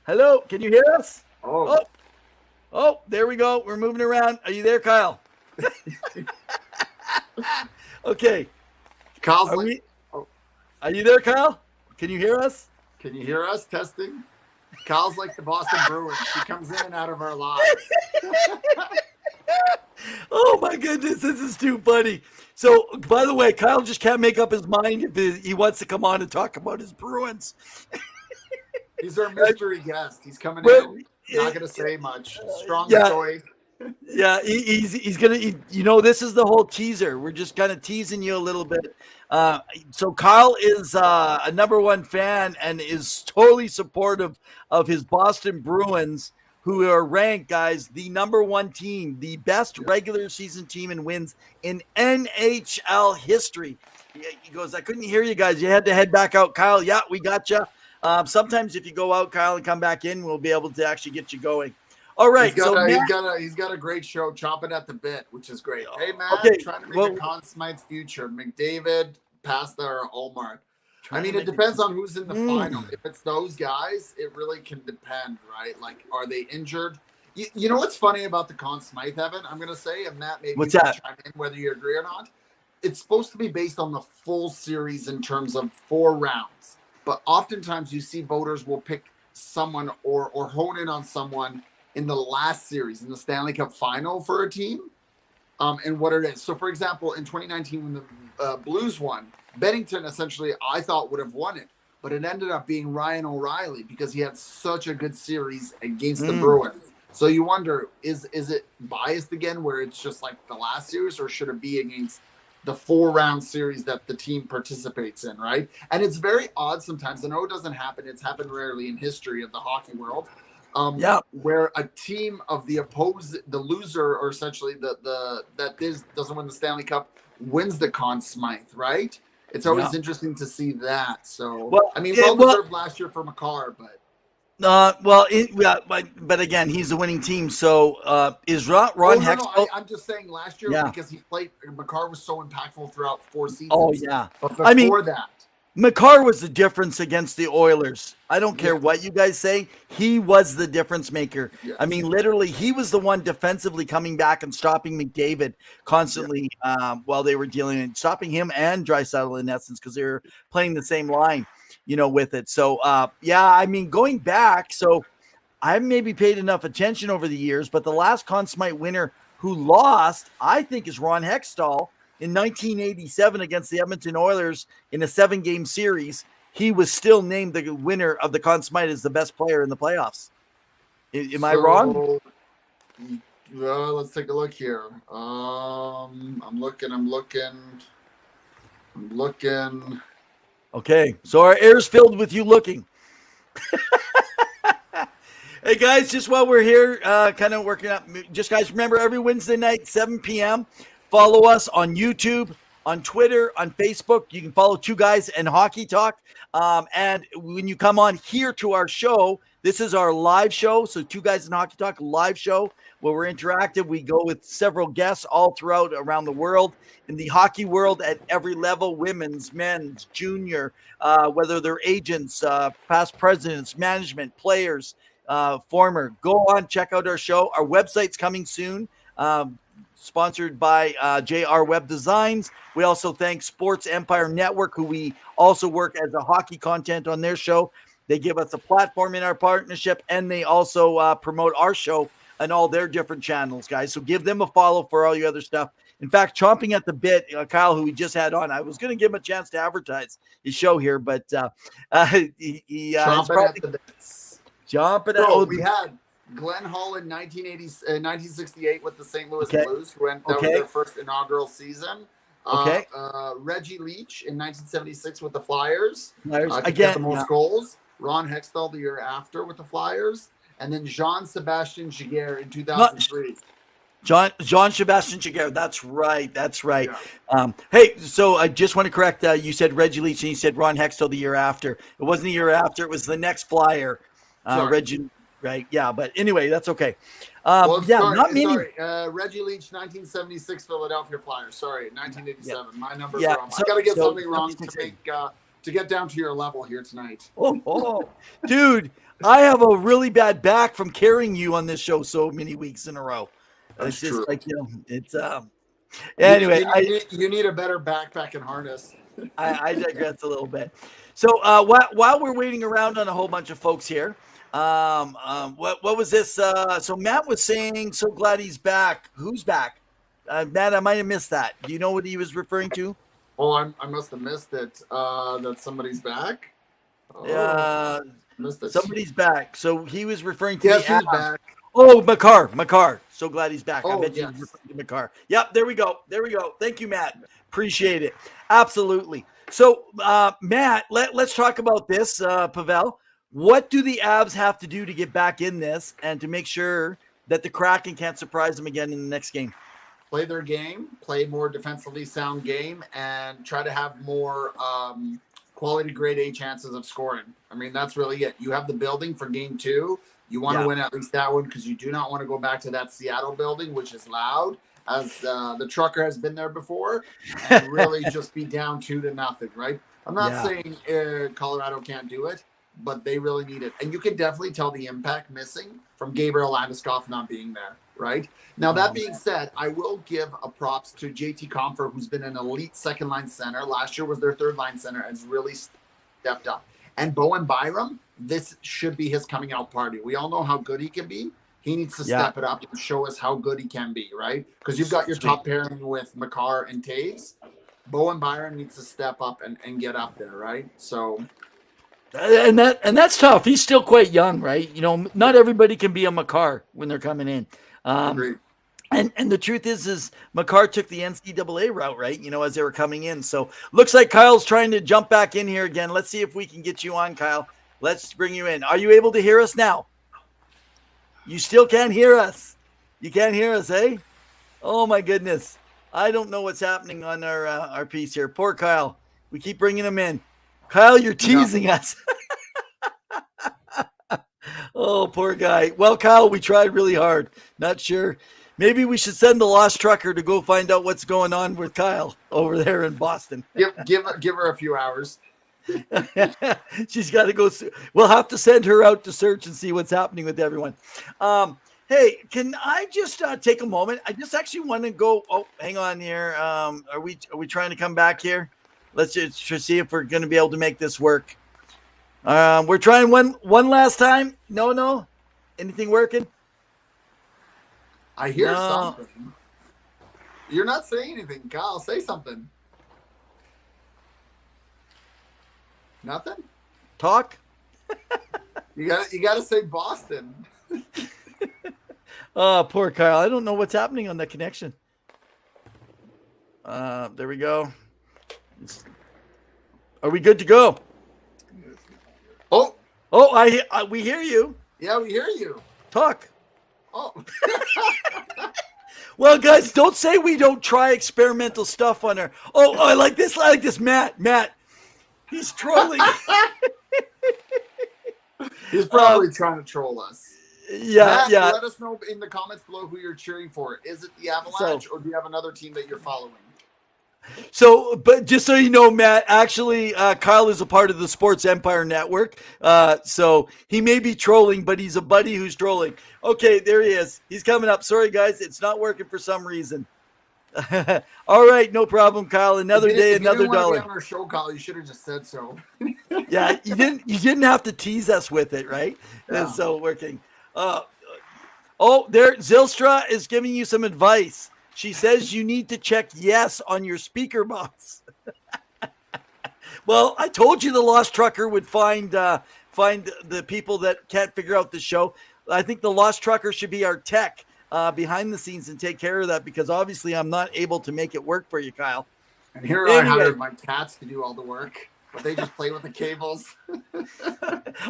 Hello, can you hear us? Oh, there we go. We're moving around. Are you there, Kyle? Okay.
Kyle's
are you there, Kyle? Can you hear us?
Can you hear us? Testing. Kyle's like the Boston Bruins. He comes in and out of our lives.
Oh my goodness, this is too funny. So, by the way, Kyle just can't make up his mind if he wants to come on and talk about his Bruins.
He's our mystery guest. He's coming in. Not going to say much. Strong choice.
Yeah, he's gonna. This is the whole teaser. We're just kind of teasing you a little bit. So Kyle is a number one fan and is totally supportive of his Boston Bruins, who are ranked, guys, the number one team, the best regular season team in wins in NHL history. He goes, I couldn't hear you guys. You had to head back out, Kyle. Yeah, we got you. Sometimes if you go out, Kyle, and come back in, we'll be able to actually get you going. All right.
He's got a great show, chomping at the bit, which is great. Hey, man, trying to make a Conn Smythe future. McDavid, Pasta, or Allmark. I mean, it depends on who's in the final. If it's those guys, it really can depend, right? Like, are they injured? You know what's funny about the Conn Smythe, Evan? I'm going to say, and Matt, maybe chime in whether you agree or not. It's supposed to be based on the full series in terms of 4 rounds. But oftentimes you see voters will pick someone or hone in on someone in the last series, in the Stanley Cup final for a team, and what it is. So, for example, in 2019, when the Blues won, Bennington essentially, I thought, would have won it. But it ended up being Ryan O'Reilly because he had such a good series against the Bruins. So you wonder, is it biased again where it's just like the last series, or should it be against the 4-round series that the team participates in, right? And it's very odd sometimes. I know it doesn't happen. It's happened rarely in history of the hockey world. Where a team of the loser, or essentially doesn't win the Stanley Cup, wins the Conn Smythe, right? It's always interesting to see that. So, deserved last year for Makar, but.
But again, he's a winning team. So, is Ron Hextall?
I'm just saying last year because he played. Makar was so impactful throughout 4 seasons.
Oh yeah,
but before that.
Makar was the difference against the Oilers. I don't care what you guys say. He was the difference maker. Yes. I mean, literally, he was the one defensively coming back and stopping McDavid constantly while they were stopping him and Draisaitl in essence, because they were playing the same line, with it. So, going back, so I maybe paid enough attention over the years, but the last Conn Smythe winner who lost, I think, is Ron Hextall. In 1987 against the Edmonton Oilers in a 7-game series, he was still named the winner of the Conn Smythe as the best player in the playoffs. Am I wrong?
Let's take a look here. I'm looking.
Okay, so our air's filled with you looking. Hey, guys, just while we're here, kind of working up, just guys, remember every Wednesday night, 7 p.m., follow us on YouTube, on Twitter, on Facebook. You can follow Two Guys and Hockey Talk. And when you come on here to our show, this is our live show. So Two Guys and Hockey Talk live show where we're interactive. We go with several guests all throughout around the world, in the hockey world at every level, women's, men's, junior, whether they're agents, past presidents, management, players, former. Go on, check out our show. Our website's coming soon. Sponsored by JR Web Designs. We also thank Sports Empire Network, who we also work as a hockey content on their show. They give us a platform in our partnership, and they also promote our show on all their different channels, guys. So give them a follow for all your other stuff. In fact, chomping at the bit, Kyle, who we just had on, I was going to give him a chance to advertise his show here, but he
chomping at the bits.
Chomping
So
at
we had Glenn Hall in 1968 with the St. Louis Blues, who went that was their first inaugural season. Reggie Leach in 1976 with the Flyers. Again, the most goals. Ron Hextall the year after with the Flyers, and then Jean-Sebastien Giguère in 2003.
Jean-Sebastien Giguère. That's right. Yeah. Hey, so I just want to correct. You said Reggie Leach, and you said Ron Hextall the year after. It wasn't the year after. It was the next Flyer. Reggie. Right. Yeah. But anyway, that's okay.
Reggie Leach, 1976 Philadelphia Flyers. Sorry, 1987. Yeah. My numbers are wrong. I got to get something wrong to get down to your level here tonight.
Oh, dude, I have a really bad back from carrying you on this show so many weeks in a row. It's just true. Like, it's anyway.
You need a better backpack and harness.
I digress a little bit. So while we're waiting around on a whole bunch of folks here, what was this? So Matt was saying, so glad he's back. Who's back? Matt, I might have missed that. Do you know what he was referring to?
Oh, I must have missed it. That somebody's back. Oh, missed it.
Somebody's back. So he was referring to
he's back.
Oh, Makar. So glad he's back.
Oh,
I bet you was referring to Makar. Yep, there we go. Thank you, Matt. Appreciate it. Absolutely. So, Matt, let's talk about this, Pavel. What do the Avs have to do to get back in this and to make sure that the Kraken can't surprise them again in the next game?
Play their game, play more defensively sound game, and try to have more quality grade A chances of scoring. I mean, that's really it. You have the building for game 2. You want to win at least that one because you do not want to go back to that Seattle building, which is loud, as the trucker has been there before, and really just be down 2-0, right? I'm not saying Colorado can't do it, but they really need it. And you can definitely tell the impact missing from Gabriel Landeskog not being there, right? Now, that being said, I will give a props to JT Compher, who's been an elite second-line center. Last year was their third-line center, and has really stepped up. And Bowen Byram, this should be his coming-out party. We all know how good he can be. He needs to step it up and show us how good he can be, right? Because you've got your top pairing with Makar and Taves. Bowen Byram needs to step up and get up there, right? So...
And that's tough. He's still quite young, right? You know, not everybody can be a Makar when they're coming in. And the truth is Makar took the NCAA route, right? You know, as they were coming in. So looks like Kyle's trying to jump back in here again. Let's see if we can get you on, Kyle. Let's bring you in. Are you able to hear us now? You still can't hear us. You can't hear us, eh? Oh my goodness. I don't know what's happening on our piece here. Poor Kyle. We keep bringing him in. Kyle, you're teasing us. Oh, poor guy. Well, Kyle, we tried really hard. Not sure. Maybe we should send the lost trucker to go find out what's going on with Kyle over there in Boston.
Give her a few hours.
She's got to go. We'll have to send her out to search and see what's happening with everyone. Hey, can I just take a moment? I just actually want to go. Oh, hang on here. Are we trying to come back here? Let's just see if we're going to be able to make this work. We're trying one last time. No. Anything working?
I hear something. You're not saying anything, Kyle. Say something. Nothing?
Talk?
You got to say Boston.
Oh, poor Kyle. I don't know what's happening on the connection. There we go. Are we good to go?
Oh,
we hear you.
Yeah, we hear you.
Talk.
Oh.
Well, guys, don't say we don't try experimental stuff on her. Oh, I like this. I like this, Matt. He's trolling.
He's probably trying to troll us.
Yeah,
Matt,
yeah.
let us know in the comments below who you're cheering for. Is it the Avalanche, or do you have another team that you're following?
So, but just so you know, Matt, actually, Kyle is a part of the Sports Empire Network. So he may be trolling, but he's a buddy who's trolling. Okay, there he is. He's coming up. Sorry, guys. It's not working for some reason. All right, no problem, Kyle. Another day, another dollar.
On our show, Kyle, you should have just said so.
Yeah, you didn't have to tease us with it, right?
Yeah.
It's so working. There, Zilstra is giving you some advice. She says you need to check yes on your speaker box. Well, I told you the lost trucker would find the people that can't figure out the show. I think the lost trucker should be our tech behind the scenes and take care of that, because obviously I'm not able to make it work for you, Kyle.
And here I hired my cats to do all the work, but they just play with the cables.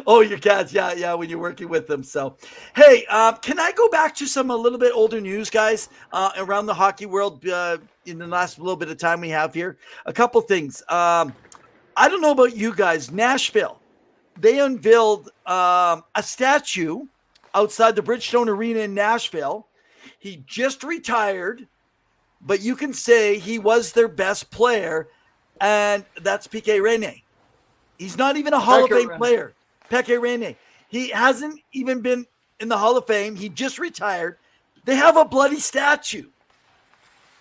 Oh, your cats. Yeah. When you're working with them. So, hey, can I go back to some a little bit older news, guys, around the hockey world in the last little bit of time we have here? A couple things. I don't know about you guys. Nashville, they unveiled a statue outside the Bridgestone Arena in Nashville. He just retired, but you can say he was their best player, and that's Piqué René. He's not even a Hall of Fame player. Piqué René. He hasn't even been in the Hall of Fame. He just retired. They have a bloody statue.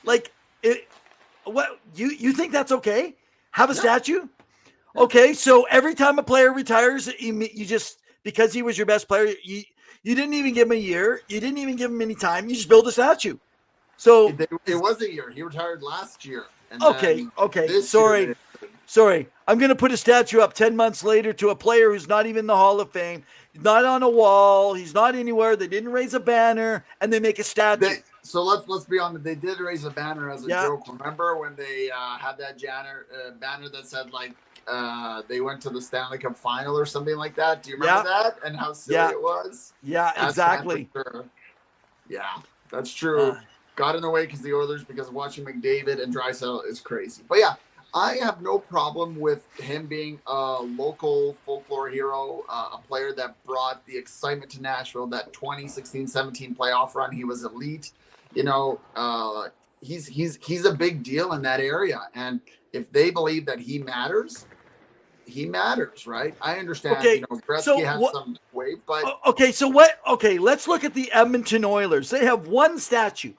Like, what you think that's okay? Have a statue? Okay, so every time a player retires, you just, because he was your best player, you didn't even give him a year. You didn't even give him any time. You just build a statue. So
it was a year. He retired last year. And
okay. Sorry. I'm going to put a statue up 10 months later to a player who's not even in the Hall of Fame. He's not on a wall. He's not anywhere. They didn't raise a banner, and they make a statue.
So let's be honest. They did raise a banner as a joke. Remember when they had that banner that said, like, they went to the Stanley Cup final or something like that? Do you remember that? And how silly it was?
Yeah, that's exactly.
Sure. Yeah, that's true. Got in the way because watching McDavid and Draisaitl is crazy. But yeah, I have no problem with him being a local folklore hero, a player that brought the excitement to Nashville. That 2016-17 playoff run, he was elite. You know, he's a big deal in that area, and if they believe that he matters, right? I understand.
Okay,
you know, Gretzky has some weight, but
okay. So what? Okay, let's look at the Edmonton Oilers. They have one statue,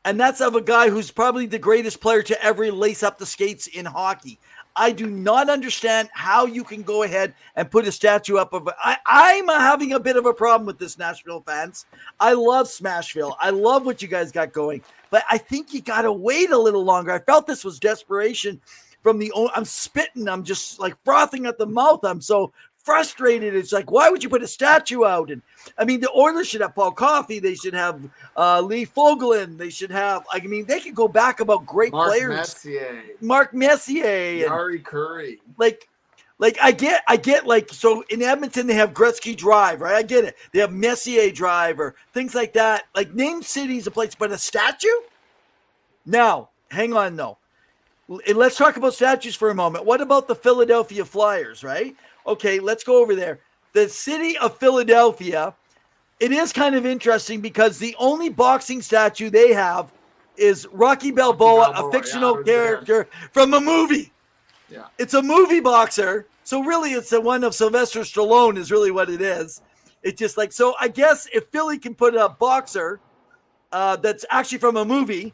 and that's of a guy who's probably the greatest player to ever lace up the skates in hockey. I do not understand how you can go ahead and put a statue up of. I'm having a bit of a problem with this, Nashville fans. I love Smashville. I love what you guys got going, but I think you got to wait a little longer. I felt this was desperation from the. I'm spitting. I'm just like frothing at the mouth. I'm so frustrated. It's like, why would you put a statue out? And I mean, the Oilers should have Paul Coffey. They should have Lee Fogelin. They should have, I mean, they could go back about great players. Mark Messier.
Jari Kurri.
Like I get like, so in Edmonton, they have Gretzky Drive, right? I get it. They have Messier Drive or things like that. Like, name cities a place, but a statue? Now, hang on though. Let's talk about statues for a moment. What about the Philadelphia Flyers, right? Okay, let's go over there. The city of Philadelphia, it is kind of interesting because the only boxing statue they have is Rocky Balboa, a fictional character from a movie.
Yeah.
It's a movie boxer. So really it's the one of Sylvester Stallone is really what it is. It's just like, so I guess if Philly can put a boxer that's actually from a movie,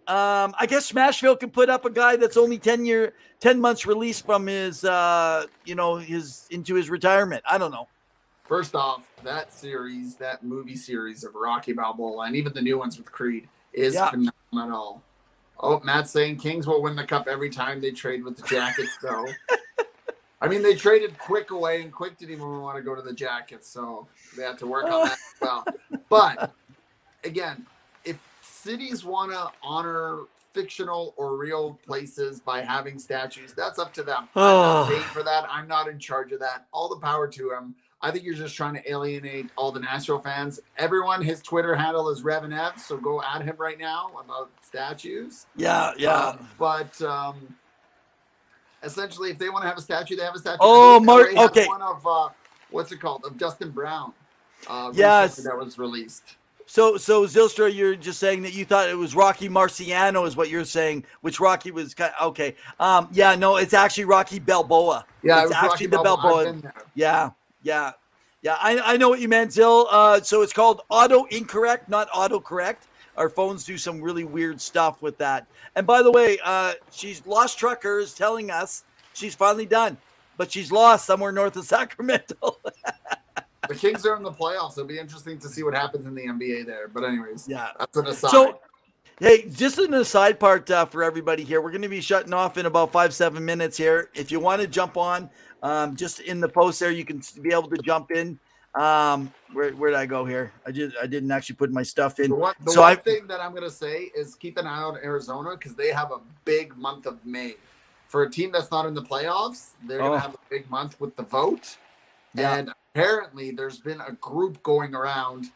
I guess Smashville can put up a guy that's only 10 months released from his, into his retirement. I don't know.
First off, that movie series of Rocky Balboa, and even the new ones with Creed, is phenomenal. Oh, Matt's saying Kings will win the cup every time they trade with the Jackets, though. I mean, they traded Quick away, and Quick didn't even want to go to the Jackets, so they had to work on that as well. But, again, if cities want to honor fictional or real places by having statues, that's up to them. I'm not paying for that. I'm not in charge of that. All the power to them. I think you're just trying to alienate all the Nashville fans. Everyone, his Twitter handle is Revenev, so go at him right now about statues.
Yeah.
But essentially, if they want to have a statue, they have a statue.
Oh,
Mark.
Okay.
One of what's it called? Of Dustin Brown.
Yes.
That was released.
So Zylstra, you're just saying that you thought it was Rocky Marciano, is what you're saying, which Rocky was okay. Yeah, no, it's actually Rocky Balboa.
Yeah,
it's actually
Rocky
the Balboa. Yeah. I know what you meant, Zill. So it's called auto incorrect, not autocorrect. Our phones do some really weird stuff with that. And by the way, she's Lost Trucker is telling us she's finally done, but she's lost somewhere north of Sacramento.
The Kings are in the playoffs. It'll be interesting to see what happens in the NBA there. But anyways,
yeah,
that's an aside.
So, hey, just an aside part for everybody here. We're going to be shutting off in about 5-7 minutes here. If you want to jump on, just in the post there, you can be able to jump in. Where did I go here? I didn't actually put my stuff in.
The one thing that I'm going to say is keep an eye on Arizona because they have a big month of May. For a team that's not in the playoffs, they're going to have a big month with the vote. Yeah. And apparently there's been a group going around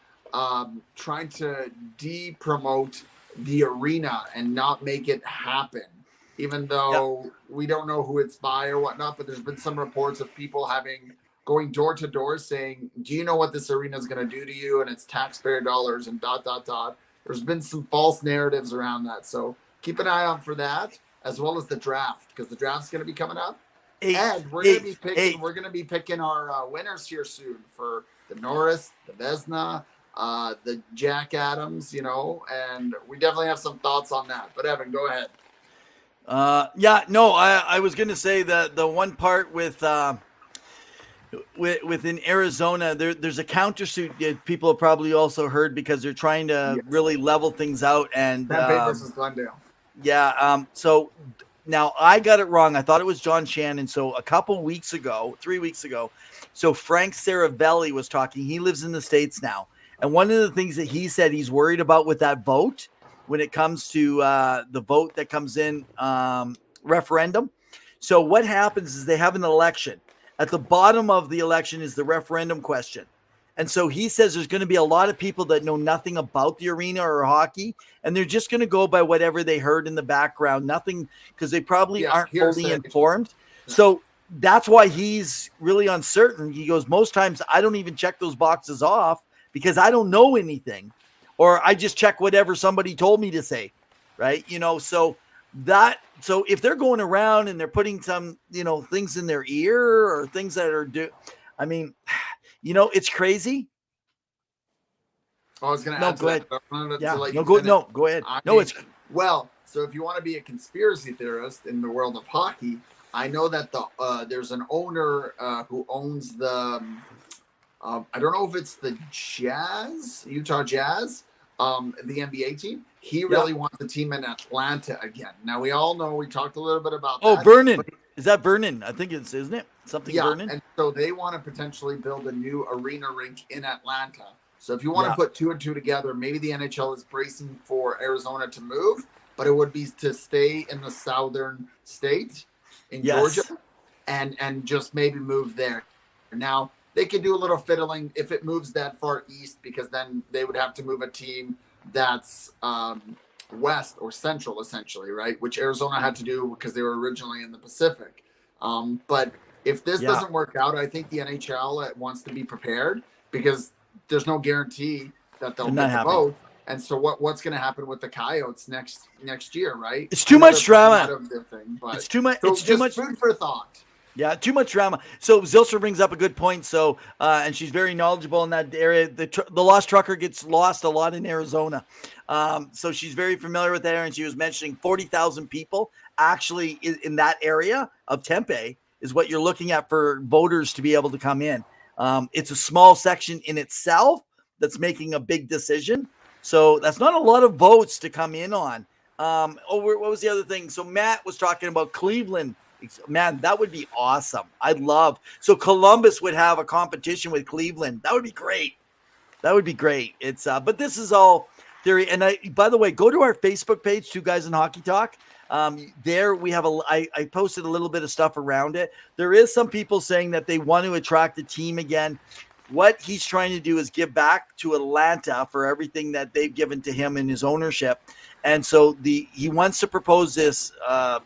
trying to de-promote the arena and not make it happen, even though we don't know who it's by or whatnot. But there's been some reports of people going door to door saying, do you know what this arena is going to do to you? And it's taxpayer dollars and ... There's been some false narratives around that. So keep an eye out for that, as well as the draft, because the draft's going to be coming up. And we're going to be picking our winners here soon for the Norris, the Vesna, the Jack Adams, and we definitely have some thoughts on that. But Evan, go ahead.
I was going to say that the one part within Arizona, there's a countersuit people have probably also heard because they're trying to really level things out. And
Tampa versus Glendale.
Yeah. So now I got it wrong. I thought it was John Shannon. So 3 weeks ago, so Frank Saravelli was talking. He lives in the States now. And one of the things that he said he's worried about with that vote, when it comes to the vote that comes in referendum. So what happens is they have an election. At the bottom of the election is the referendum question. And so he says there's going to be a lot of people that know nothing about the arena or hockey, and they're just going to go by whatever they heard in the background. Nothing, because they probably aren't fully informed. So that's why he's really uncertain. He goes, most times I don't even check those boxes off because I don't know anything, or I just check whatever somebody told me to say, right? So if they're going around and they're putting some, things in their ear or things that are it's crazy.
I was going to add
go ahead.
Go
ahead.
So if you want to be a conspiracy theorist in the world of hockey, I know that there's an owner who owns the I don't know if it's the Utah Jazz, the NBA team. He really wants the team in Atlanta again. Now we all know, we talked a little bit about that.
Vernon. Is that Vernon? I think it's, isn't it? Vernon?
And so they want to potentially build a new arena rink in Atlanta. So if you want to put two and two together, maybe the NHL is bracing for Arizona to move, but it would be to stay in the southern state in Georgia and just maybe move there. Now, they could do a little fiddling if it moves that far east, because then they would have to move a team that's west or central, essentially, right? Which Arizona had to do because they were originally in the Pacific. But if this doesn't work out, I think the NHL wants to be prepared, because there's no guarantee that they'll get the vote. And so what's going to happen with the Coyotes next year, right?
It's too much drama.
It's too much.
It's too much
food for thought.
Yeah, too much drama. So Zylstra brings up a good point. So, and she's very knowledgeable in that area. The Lost Trucker gets lost a lot in Arizona. So she's very familiar with there. And she was mentioning 40,000 people actually in that area of Tempe is what you're looking at for voters to be able to come in. It's a small section in itself that's making a big decision. So that's not a lot of votes to come in on. What was the other thing? So Matt was talking about Cleveland. Man, that would be awesome. I'd love. So Columbus would have a competition with Cleveland. That would be great. It's but this is all theory. And by the way, go to our Facebook page, Two Guys in Hockey Talk. There we have I posted a little bit of stuff around it. There is some people saying that they want to attract the team again. What he's trying to do is give back to Atlanta for everything that they've given to him in his ownership. And so he wants to propose this a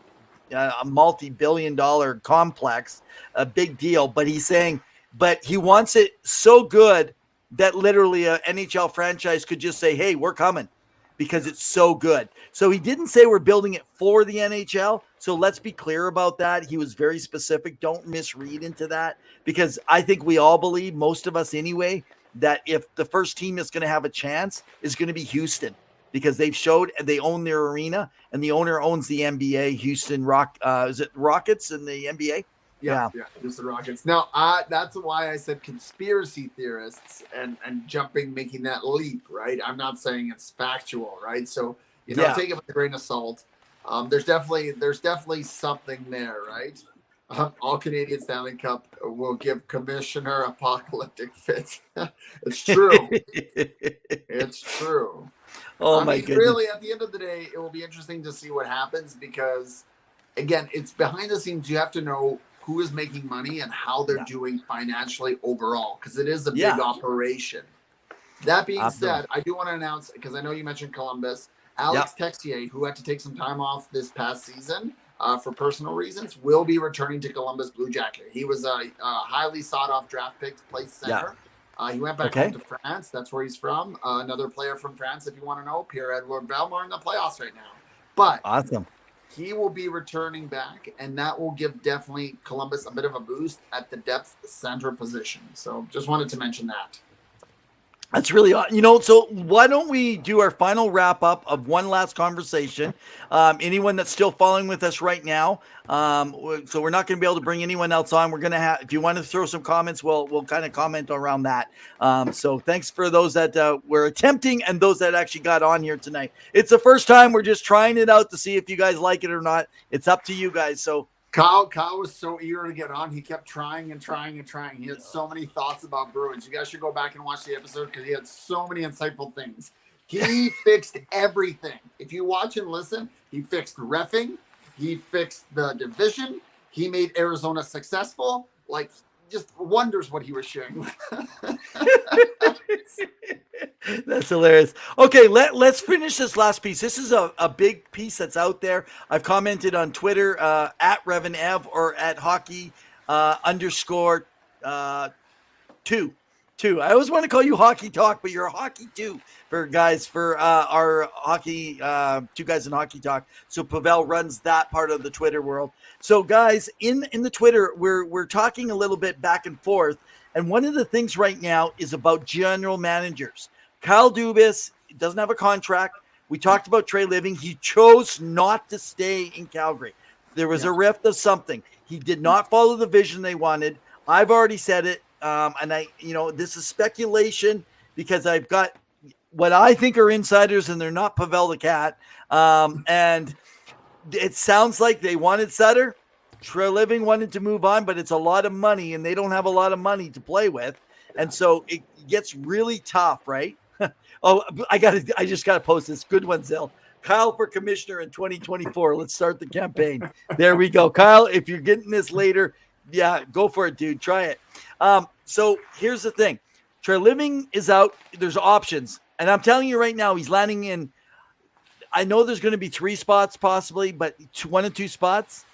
multi-billion-dollar complex, a big deal. But he's saying, but he wants it so good that literally an NHL franchise could just say, hey, we're coming, because it's so good. So he didn't say we're building it for the NHL. So let's be clear about that. He was very specific. Don't misread into that, because I think we all believe, most of us anyway, that if the first team is going to have a chance is going to be Houston, because they've showed they own their arena, and the owner owns the NBA. Houston is it Rockets in the NBA?
Yeah, just the Rockets. Now, that's why I said conspiracy theorists and making that leap, right? I'm not saying it's factual, right? So, take it with a grain of salt. There's definitely something there, right? All Canadian Stanley Cup will give Commissioner apocalyptic fits. It's true. It's true.
Oh, my goodness.
Really, at the end of the day, it will be interesting to see what happens, because, again, it's behind the scenes. You have to know who is making money and how they're doing financially overall, because it is a big operation. That being said, I do want to announce, because I know you mentioned Columbus, Alex Texier, who had to take some time off this past season for personal reasons, will be returning to Columbus Blue Jacket. He was a highly sought-off draft pick to play center. He went back home to France. That's where he's from. Another player from France, if you want to know, Pierre-Edouard Bellemare, in the playoffs right now. But
awesome.
He will be returning back, and that will give definitely Columbus a bit of a boost at the depth center position. So just wanted to mention that.
That's really, so why don't we do our final wrap up of one last conversation? Anyone that's still following with us right now. So we're not going to be able to bring anyone else on. We're going to have, if you want to throw some comments, we'll kind of comment around that. So thanks for those that were attempting and those that actually got on here tonight. It's the first time. We're just trying it out to see if you guys like it or not. It's up to you guys. So
Kyle was so eager to get on. He kept trying and trying and trying. He had so many thoughts about Bruins. You guys should go back and watch the episode, because he had so many insightful things. He fixed everything. If you watch and listen, he fixed reffing. He fixed the division. He made Arizona successful. Like, just wonders what he was sharing.
That's hilarious. Okay, let's finish this last piece. This is a big piece that's out there. I've commented on Twitter at RevanEv or at hockey _2. I always want to call you Hockey Talk, but you're a Hockey 2 for our hockey, Two Guys in Hockey Talk. So Pavel runs that part of the Twitter world. So guys, in the Twitter, we're talking a little bit back and forth. And one of the things right now is about general managers. Kyle Dubas doesn't have a contract. We talked about Trey Living. He chose not to stay in Calgary. There was a rift of something. He did not follow the vision they wanted. I've already said it. And this is speculation, because I've got what I think are insiders, and they're not Pavel the Cat. And it sounds like they wanted Sutter. Trey Living wanted to move on, but it's a lot of money, and they don't have a lot of money to play with. And so it gets really tough, right? I just got to post this. Good one, Zill. Kyle for commissioner in 2024. Let's start the campaign. There we go. Kyle, if you're getting this later, go for it, dude. Try it. So here's the thing. Trey Living is out. There's options. And I'm telling you right now, he's landing in, I know there's going to be 3 spots possibly, but 1 and 2 spots.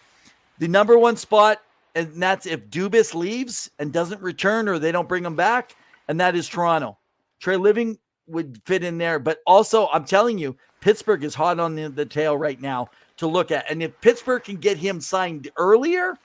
The number 1 spot, and that's if Dubas leaves and doesn't return, or they don't bring him back, and that is Toronto. Trey Living would fit in there. But also, I'm telling you, Pittsburgh is hot on the tail right now to look at. And if Pittsburgh can get him signed earlier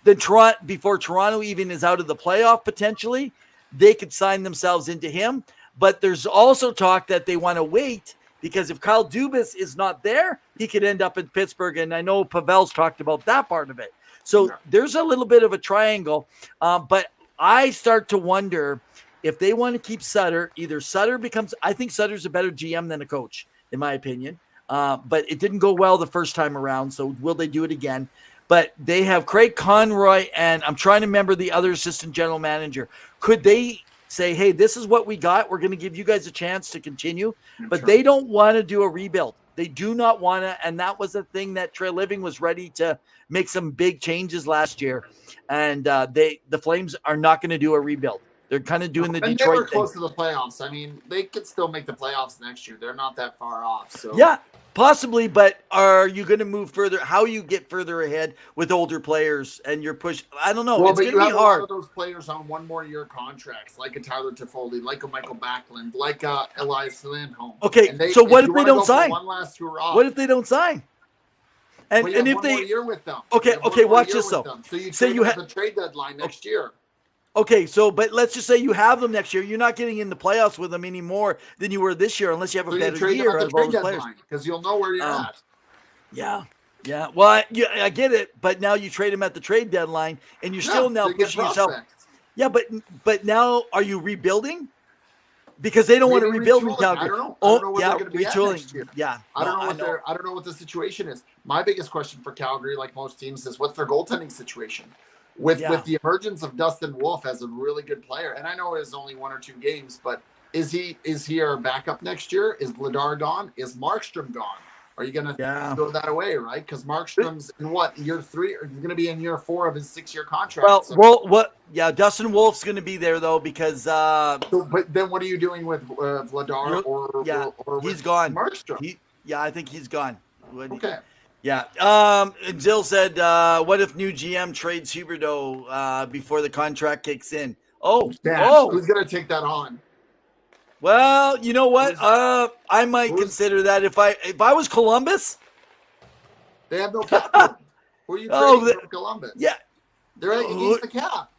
than before Toronto even is out of the playoff potentially, they could sign themselves into him. But there's also talk that they want to wait, because if Kyle Dubas is not there, he could end up in Pittsburgh. And I know Pavel's talked about that part of it. So there's a little bit of a triangle. But I start to wonder if they want to keep Sutter. Either Sutter becomes, I think Sutter's a better GM than a coach, in my opinion. But it didn't go well the first time around. So will they do it again? But they have Craig Conroy, and I'm trying to remember the other assistant general manager. Could they say, hey, this is what we got. We're going to give you guys a chance to continue. But
Sure.
they don't want to do a rebuild. They do not want to. And that was the thing that Trail Living was ready to make some big changes last year. And the Flames are not going to do a rebuild. They're kind of doing the
and
Detroit
they were
thing.
close to the playoffs. I mean, they could still make the playoffs next year. They're not that far off. So
Yeah, possibly. But are you going to move further? How you get further ahead with older players and your push? I don't know.
Well,
It's
but
going
you
to be
have a lot
hard.
of those players on 1 more year contracts, like a Tyler Toffoli, like a Michael Backlund, like a Elias Lindholm.
Okay,
And
so what if
you
they
wanna
don't
go for
sign?
one last hurrah,
What if they don't sign? And
well, you
and
have
if
1 more
they
year with them.
Okay,
You have 1
okay,
more
watch
year
this,
with
though.
them. So you
Say
trade
you
them at
ha-
the trade deadline next year.
Okay, so but let's just say you have them next year. You're not getting in the playoffs with them any more than you were this year, unless you have a
So you
better
trade them
year
at
out
the
of all
trade
those players.
deadline because you'll know where you're at.
Yeah, yeah. Well, I get it, but now you trade them at the trade deadline, and you're still now
so you get
pushing yourself.
prospects.
Yeah, but now are you rebuilding? Because they don't want to
Maybe
rebuild in
retooling.
Calgary.
I don't know. I don't know what they're going to be at
retooling.
next year.
Yeah,
I don't
no,
know what I don't know what the situation is. My biggest question for Calgary, like most teams, is what's their goaltending situation? With the emergence of Dustin Wolf as a really good player, and I know it's only 1 or 2 games, but is he our backup next year? Is Vladar gone? Is Markstrom gone? Are you going to throw that away, right? Because Markstrom's in what, year 3? Or he's going to be in year 4 of his 6-year contract.
Yeah, Dustin Wolf's going to be there though because.
But then what are you doing with Vladar or
he's gone.
Markstrom?
I think he's gone.
Okay.
Yeah. And Zill said, what if new GM trades Huberdeau before the contract kicks in?
Who's going to take that on?
Well, you know what? I might consider that if I was Columbus.
They have no cap. Who are you trading from Columbus?
Yeah.
They're against the cap.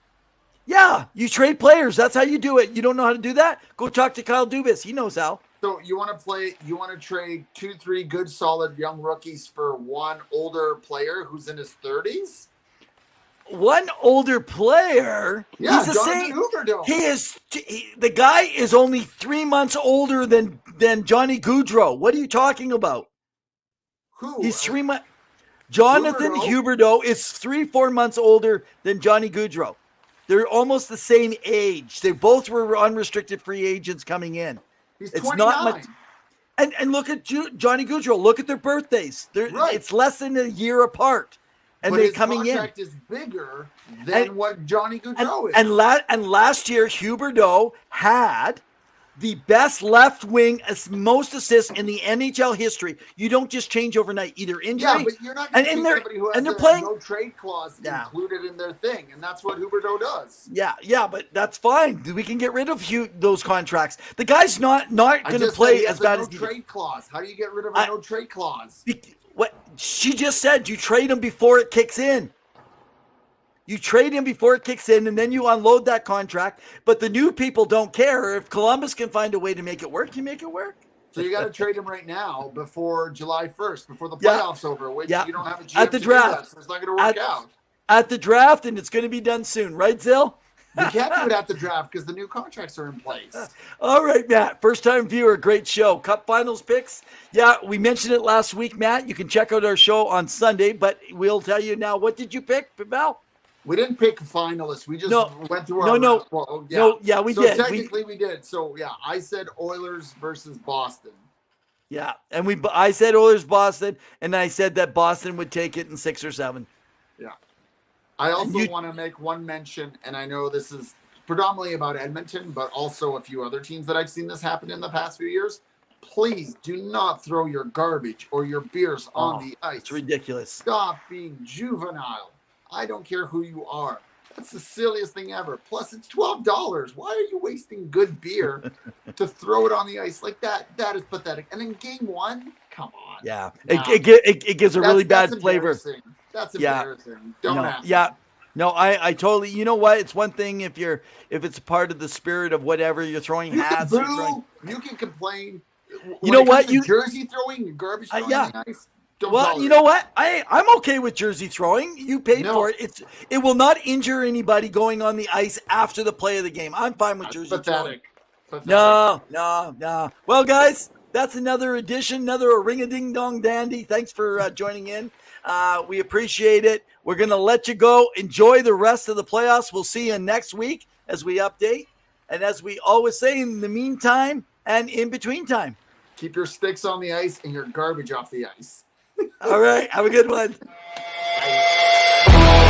Yeah, you trade players. That's how you do it. You don't know how to do that? Go talk to Kyle Dubas. He knows how.
So you want to trade 2-3 good, solid young rookies for one older player who's in his 30s?
One older player.
Yeah,
he's the same.
Huberdeau.
The guy is only 3 months older than Johnny Gaudreau. What are you talking about?
Who?
He's 3 months. Jonathan Huberdeau is 3-4 months older than Johnny Gaudreau. They're almost the same age. They both were unrestricted free agents coming in.
He's 29.
It's not much. And look at Johnny Gaudreau. Look at their birthdays. It's less than a year apart. And they're coming in.
His contract is bigger than what Johnny Gaudreau is.
And last year, Huberdeau had the best left wing, most assists in the NHL history. You don't just change overnight, either injury.
Yeah, but you're not going to keep somebody who has no trade clause included in their thing, and that's what Huberdeau does.
Yeah, but that's fine. We can get rid of those contracts. The guy's not going to play as bad as he
trade clause. How do you get rid of a no trade clause?
What she just said, you trade him before it kicks in. You trade him before it kicks in, and then you unload that contract. But the new people don't care. If Columbus can find a way to make it work, you make it work.
So you got to trade him right now before July 1st, before the playoffs over. Which you don't have a GM
at the draft,
so it's not going to work out.
At the draft, and it's going to be done soon, right, Zill?
You can't do it at the draft because the new contracts are in place.
All right, Matt. First-time viewer, great show. Cup Finals picks. Yeah, we mentioned it last week, Matt. You can check out our show on Sunday, but we'll tell you now. What did you pick, Val?
We didn't pick finalists. We just went through our
we
so
did.
Technically, we did. So, I said Oilers versus Boston.
Yeah, and I said Oilers, Boston, and I said that Boston would take it in 6 or 7.
Yeah. I also want to make one mention, and I know this is predominantly about Edmonton, but also a few other teams that I've seen this happen in the past few years. Please do not throw your garbage or your beers on the ice.
It's ridiculous.
Stop being juvenile. I don't care who you are. That's the silliest thing ever. Plus, it's $12. Why are you wasting good beer to throw it on the ice like that? That is pathetic. And in game 1, come on.
Yeah, it gives a really bad flavor.
That's embarrassing. Don't ask.
Yeah. No, I totally. You know what? It's one thing if it's part of the spirit of whatever you're throwing hats.
You can complain.
You know what? You
jersey throwing, garbage throwing on the ice.
Well, you know what? I'm okay with jersey throwing. You paid for it. It will not injure anybody going on the ice after the play of the game. I'm fine with jersey throwing. No. Well, guys, that's another edition, another ring-a-ding-dong dandy. Thanks for joining in. We appreciate it. We're going to let you go. Enjoy the rest of the playoffs. We'll see you next week as we update. And as we always say, in the meantime and in between time.
Keep your sticks on the ice and your garbage off the ice.
All right. Have a good one.
Bye.